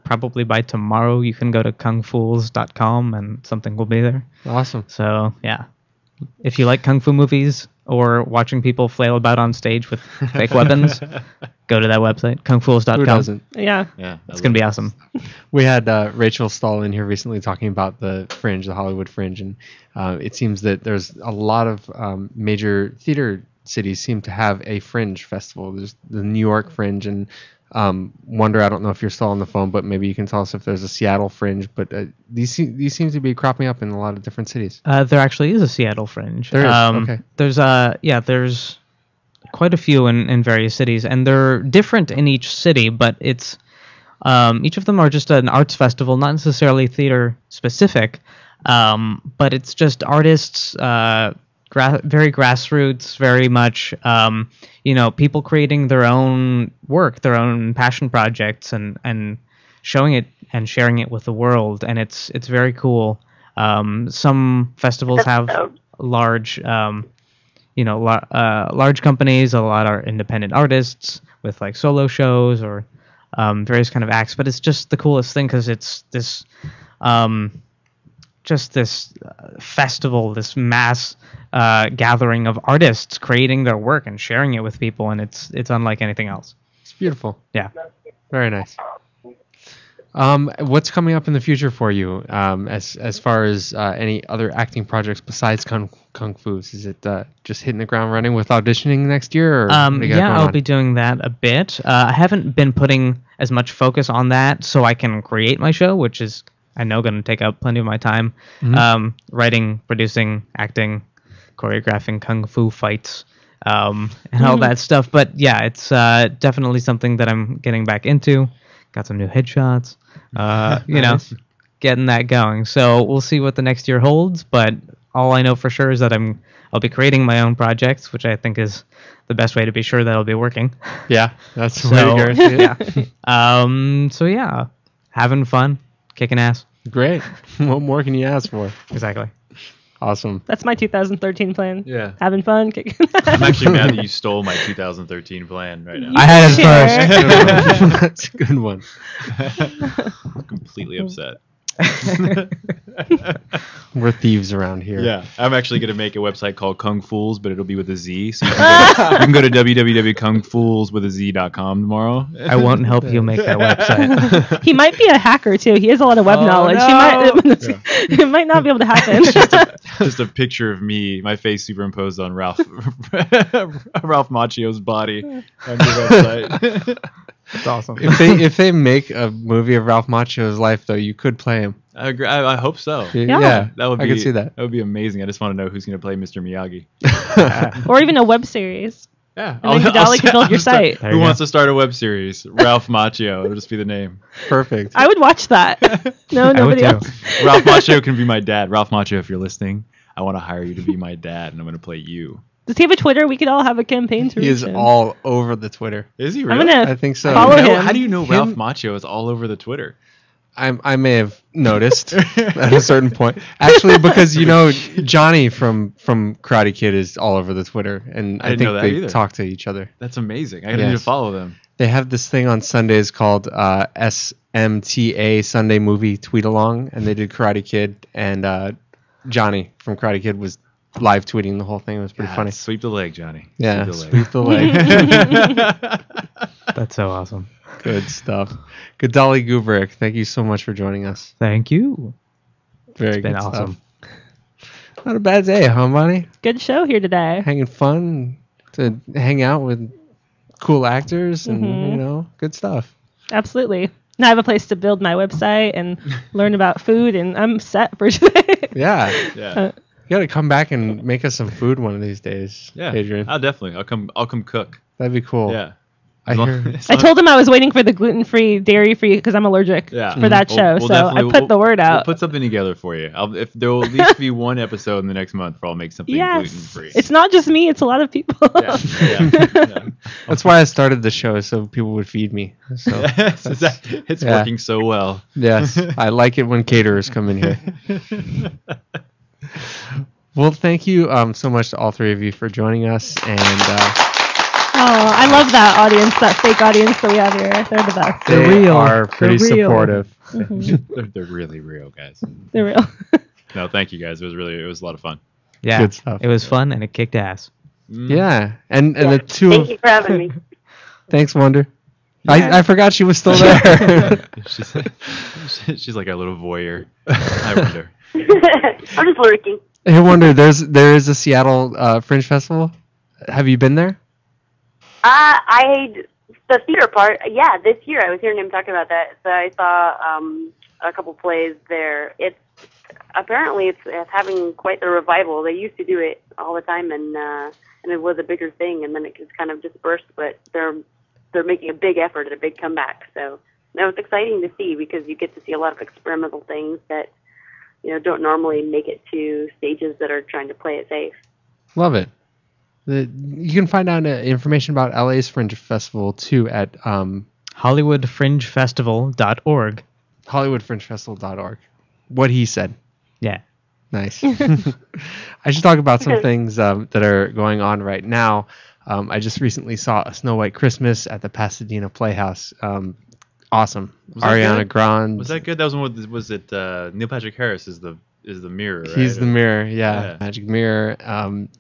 probably by tomorrow you can go to kungfools.com and something will be there. Awesome. So, yeah. If you like kung fu movies or watching people flail about on stage with fake weapons, go to that website, kungfools.com. Who doesn't? Yeah. It's going to be awesome. We had Rachel Stahl in here recently talking about the Fringe, the Hollywood Fringe, and it seems that there's a lot of major theater cities seem to have a Fringe festival. There's the New York Fringe, and Wonder, I don't know if you're still on the phone, but maybe you can tell us if there's a Seattle Fringe, but these seem to be cropping up in a lot of different cities. There actually is a Seattle Fringe. There is, okay. There's quite a few in various cities, and they're different in each city, but it's each of them are just an arts festival, not necessarily theater specific, but it's just artists, very grassroots, very much people creating their own work, their own passion projects, and showing it and sharing it with the world, and it's very cool. Some festivals have large large companies. A lot are independent artists with like solo shows or various kind of acts, but it's just the coolest thing because it's this festival, this mass gathering of artists creating their work and sharing it with people, and it's unlike anything else. It's beautiful. Yeah. Very nice. What's coming up in the future for you as far as any other acting projects besides Kung Fu's? Is it just hitting the ground running with auditioning next year? Or I'll be doing that a bit. I haven't been putting as much focus on that so I can create my show, which is, I know, going to take up plenty of my time. Mm-hmm. Writing, producing, acting, choreographing Kung Fu fights, and all that stuff. But yeah, it's definitely something that I'm getting back into. Got some new headshots, getting that going. So we'll see what the next year holds. But all I know for sure is that I'll be creating my own projects, which I think is the best way to be sure that I'll be working. Yeah, that's the way to guarantee it. Yeah. So yeah, having fun, kicking ass. Great. What more can you ask for? Exactly. Awesome. That's my 2013 plan. Yeah. Having fun. I'm actually mad that you stole my 2013 plan right now. I had it first. That's a good one. I'm completely upset. We're thieves around here. Yeah, I'm actually going to make a website called Kung Fools, but it'll be with a Z. So you can go to www.kungfools.com tomorrow. I won't help you make that website. He might be a hacker too. He has a lot of web knowledge. No. He might not be able to hack it. Just a picture of me, my face superimposed on Ralph Macchio's body on your website. That's awesome. If they make a movie of Ralph Macchio's life, though, you could play him. I hope so. Yeah, that would be. I could see that. That would be amazing. I just want to know who's going to play Mr. Miyagi. Or even a web series. Yeah, And then Dolly can build your site. Who wants to start a web series? Ralph Macchio. It'll just be the name. Perfect. I would watch that. No, nobody else. Ralph Macchio can be my dad. Ralph Macchio, if you're listening, I want to hire you to be my dad, and I'm going to play you. Does he have a Twitter? We could all have a campaign to He reach is him. all over the Twitter. Is he I'm really? gonna I think so. follow him. How do you know Ralph Macchio is all over the Twitter? I may have noticed at a certain point. Actually, because Johnny from Karate Kid is all over the Twitter, and I didn't think know that they either. talk to each other. That's amazing. I need to follow them. They have this thing on Sundays called SMTA Sunday Movie Tweet Along, and they did Karate Kid, and Johnny from Karate Kid was live tweeting the whole thing. It was pretty funny. Sweep the leg, Johnny. Yeah, Sweep sweep the leg. That's so awesome. Good stuff. Gadali Gubrick, thank you so much for joining us. Thank you. Very It's been good awesome. stuff. Not a bad day, huh, Bonnie? Good show here today. Hanging fun to hang out with cool actors and good stuff. Absolutely. Now I have a place to build my website and learn about food, and I'm set for today. Yeah. Yeah. You got to come back and make us some food one of these days. Yeah, Adrian. I'll definitely. I'll come cook. That'd be cool. Yeah. I hear. I told him I was waiting for the gluten-free, dairy-free because I'm allergic for that show. We'll so I put the word out. We'll put something together for you. If there will at least be one episode in the next month, where I'll make something gluten-free. It's not just me; it's a lot of people. Yeah. That's why I started the show, so people would feed me. So it's working so well. Yes, I like it when caterers come in here. Well, thank you so much to all three of you for joining us, and I love that audience, that fake audience that we have here. They're the best. they are pretty supportive. They're really real, guys. They're real. No, thank you guys. It was a lot of fun. Yeah, Good stuff. It was fun and it kicked ass. Yeah, and the two. Thank you for having me. Thanks, Wonder. Yeah. I forgot she was still there. she's like a little voyeur. I wonder. I'm just lurking. Hey, Wonder, there is a Seattle Fringe Festival. Have you been there? The theater part, yeah, this year I was hearing him talk about that. So I saw a couple plays there. It's having quite the revival. They used to do it all the time, and it was a bigger thing, and then it just kind of dispersed. But they're making a big effort at a big comeback. So no, it's exciting to see because you get to see a lot of experimental things that don't normally make it to stages that are trying to play it safe. Love it. You can find out information about LA's Fringe Festival too at HollywoodFringeFestival.org. HollywoodFringeFestival.org. What he said. Yeah. Nice. I should talk about some things that are going on right now. I just recently saw A Snow White Christmas at the Pasadena Playhouse. Awesome. Ariana Grande. Was that good? That was one. Was it Neil Patrick Harris is the mirror? Right? He's the mirror. Yeah. Magic Mirror.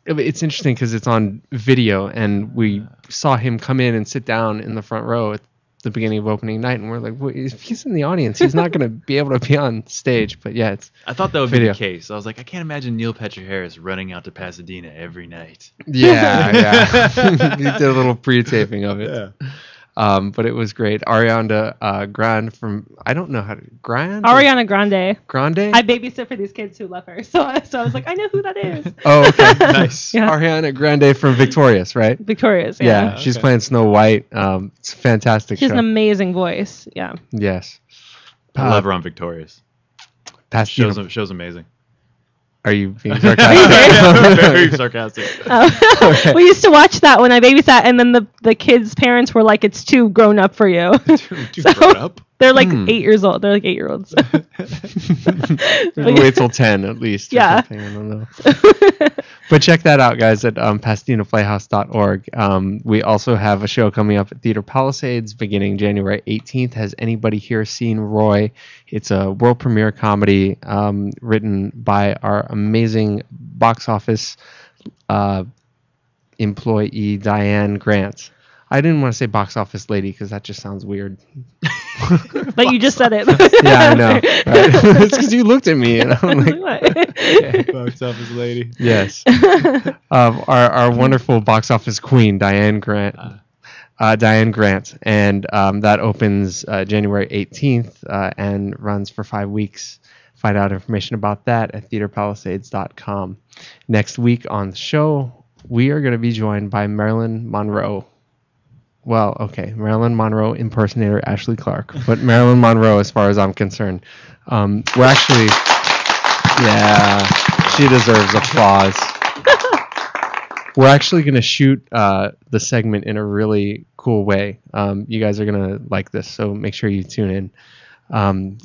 It's interesting because it's on video, and we saw him come in and sit down in the front row at the beginning of opening night, and we're like, well, if he's in the audience, he's not going to be able to be on stage. But yeah, I thought that would video. be the case. I was like, I can't imagine Neil Patrick Harris running out to Pasadena every night. Yeah. He did a little pre-taping of it. Yeah. But it was great. Ariana Grande from, I don't know how to, Ariana Grande. Grande? I babysit for these kids who love her. So I was like, I know who that is. Oh, okay. Nice. Yeah. Ariana Grande from Victorious, right? Victorious, Yeah, she's playing Snow White. It's a fantastic She has show. an amazing voice. Yeah. Yes. I love her on Victorious. Show's amazing. Are you being sarcastic? Very sarcastic. Okay. We used to watch that when I babysat, and then the kids' parents were like, "It's too grown up for you." Too grown up. They're like 8 years old. They're like 8-year-olds. Wait till 10 at least. Or Yeah. something. I don't know. But check that out, guys, at PasadenaPlayhouse.org. We also have a show coming up at Theater Palisades beginning January 18th. Has anybody here seen Roy? It's a world premiere comedy written by our amazing box office employee, Diane Grant. I didn't want to say box office lady because that just sounds weird. But you just said it. Yeah, I know. Right? It's because you looked at me and I'm like, Okay. Box office lady. yes. Our wonderful box office queen, Diane Grant. Diane Grant. And that opens January 18th and runs for 5 weeks. Find out information about that at theaterpalisades.com. Next week on the show, we are going to be joined by Marilyn Monroe. Well, okay, Marilyn Monroe impersonator Ashley Clark, but Marilyn Monroe as far as I'm concerned. We're actually, yeah, She deserves applause. We're actually going to shoot the segment in a really cool way. You guys are going to like this, so make sure you tune in.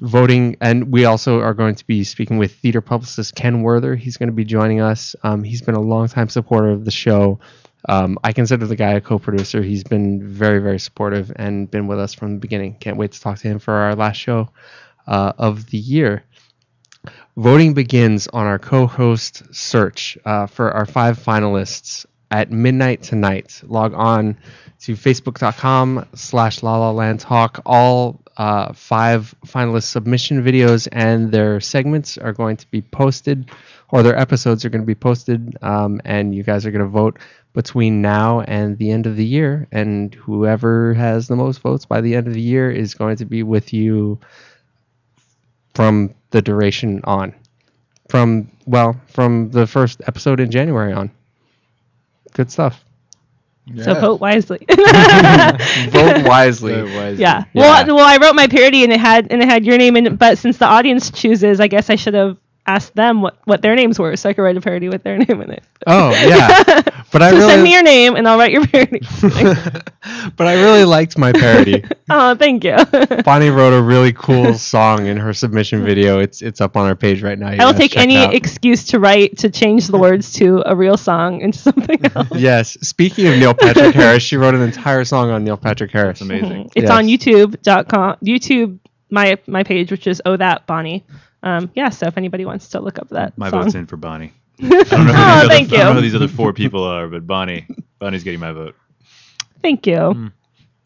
Voting, and we also are going to be speaking with theater publicist Ken Werther. He's going to be joining us. He's been a longtime supporter of the show. I consider the guy a co-producer. He's been very, very supportive and been with us from the beginning. Can't wait to talk to him for our last show of the year. Voting begins on our co-host search for our 5 finalists at midnight tonight. Log on to facebook.com/LaLaLandTalk. All 5 finalist submission videos and their segments are going to be posted, or their episodes are going to be posted, and you guys are going to vote between now and the end of the year, and whoever has the most votes by the end of the year is going to be with you from the duration on. From the first episode in January on. Good stuff. So vote wisely. Vote wisely. Yeah. Well, I wrote my parody and it had your name in it, but since the audience chooses, I guess I should have asked them what their names were, so I could write a parody with their name in it. Oh yeah, but I so really send me your name and I'll write your parody. But I really liked my parody. Oh, thank you. Bonnie wrote a really cool song in her submission video. It's up on our page right now. I will take any excuse to change the words to a real song into something else. Yes. Speaking of Neil Patrick Harris, she wrote an entire song on Neil Patrick Harris. That's amazing. It's on YouTube.com. YouTube, my page, which is Oh That Bonnie. So if anybody wants to look up that my song. vote's in for Bonnie. I don't know who thank you. I don't know who these other 4 people are, but Bonnie's getting my vote. Thank you.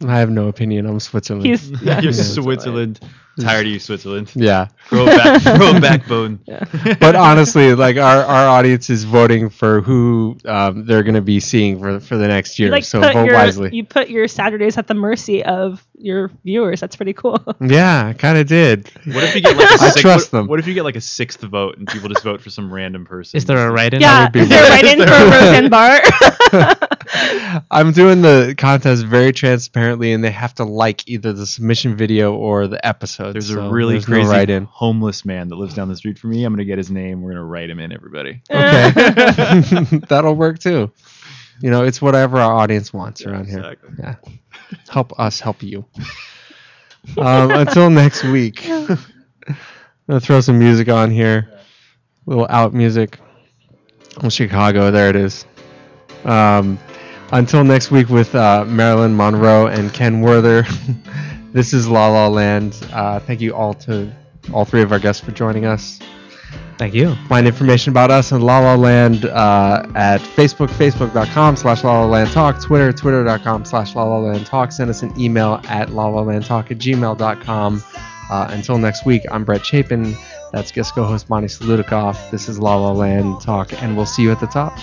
I have no opinion. I'm Switzerland. You're Switzerland. Tired of you, Switzerland. Yeah. Grow a backbone. Yeah. But honestly, like our audience is voting for who they're going to be seeing for the next year. So vote wisely. You put your Saturdays at the mercy of your viewers. That's pretty cool. Yeah, I kind of did. What if you get like a I trust them. What if you get like a 6th vote and people just vote for some random person? Is there a write-in? Yeah, is there a write-in for Roseanne Barr? I'm doing the contest very transparently, and they have to like either the submission video or the episode. There's a really crazy homeless man that lives down the street from me. I'm going to get his name. We're going to write him in, everybody. Okay. That'll work too. You know, it's whatever our audience wants around here. Yeah. Help us help you. Until next week. I'm going to throw some music on here. A little out music. Well, Chicago, there it is. Until next week with Marilyn Monroe and Ken Werther. This is La La Land. Thank you all 3 of our guests for joining us. Thank you. Find information about us on La La Land at Facebook, facebook.com/LaLaLandTalk, Twitter, twitter.com/LaLaLandTalk. Send us an email at LaLaLandTalk@gmail.com. Until next week, I'm Brett Chapin. That's guest co-host Bonnie Salutikoff. This is La La Land Talk, and we'll see you at the top.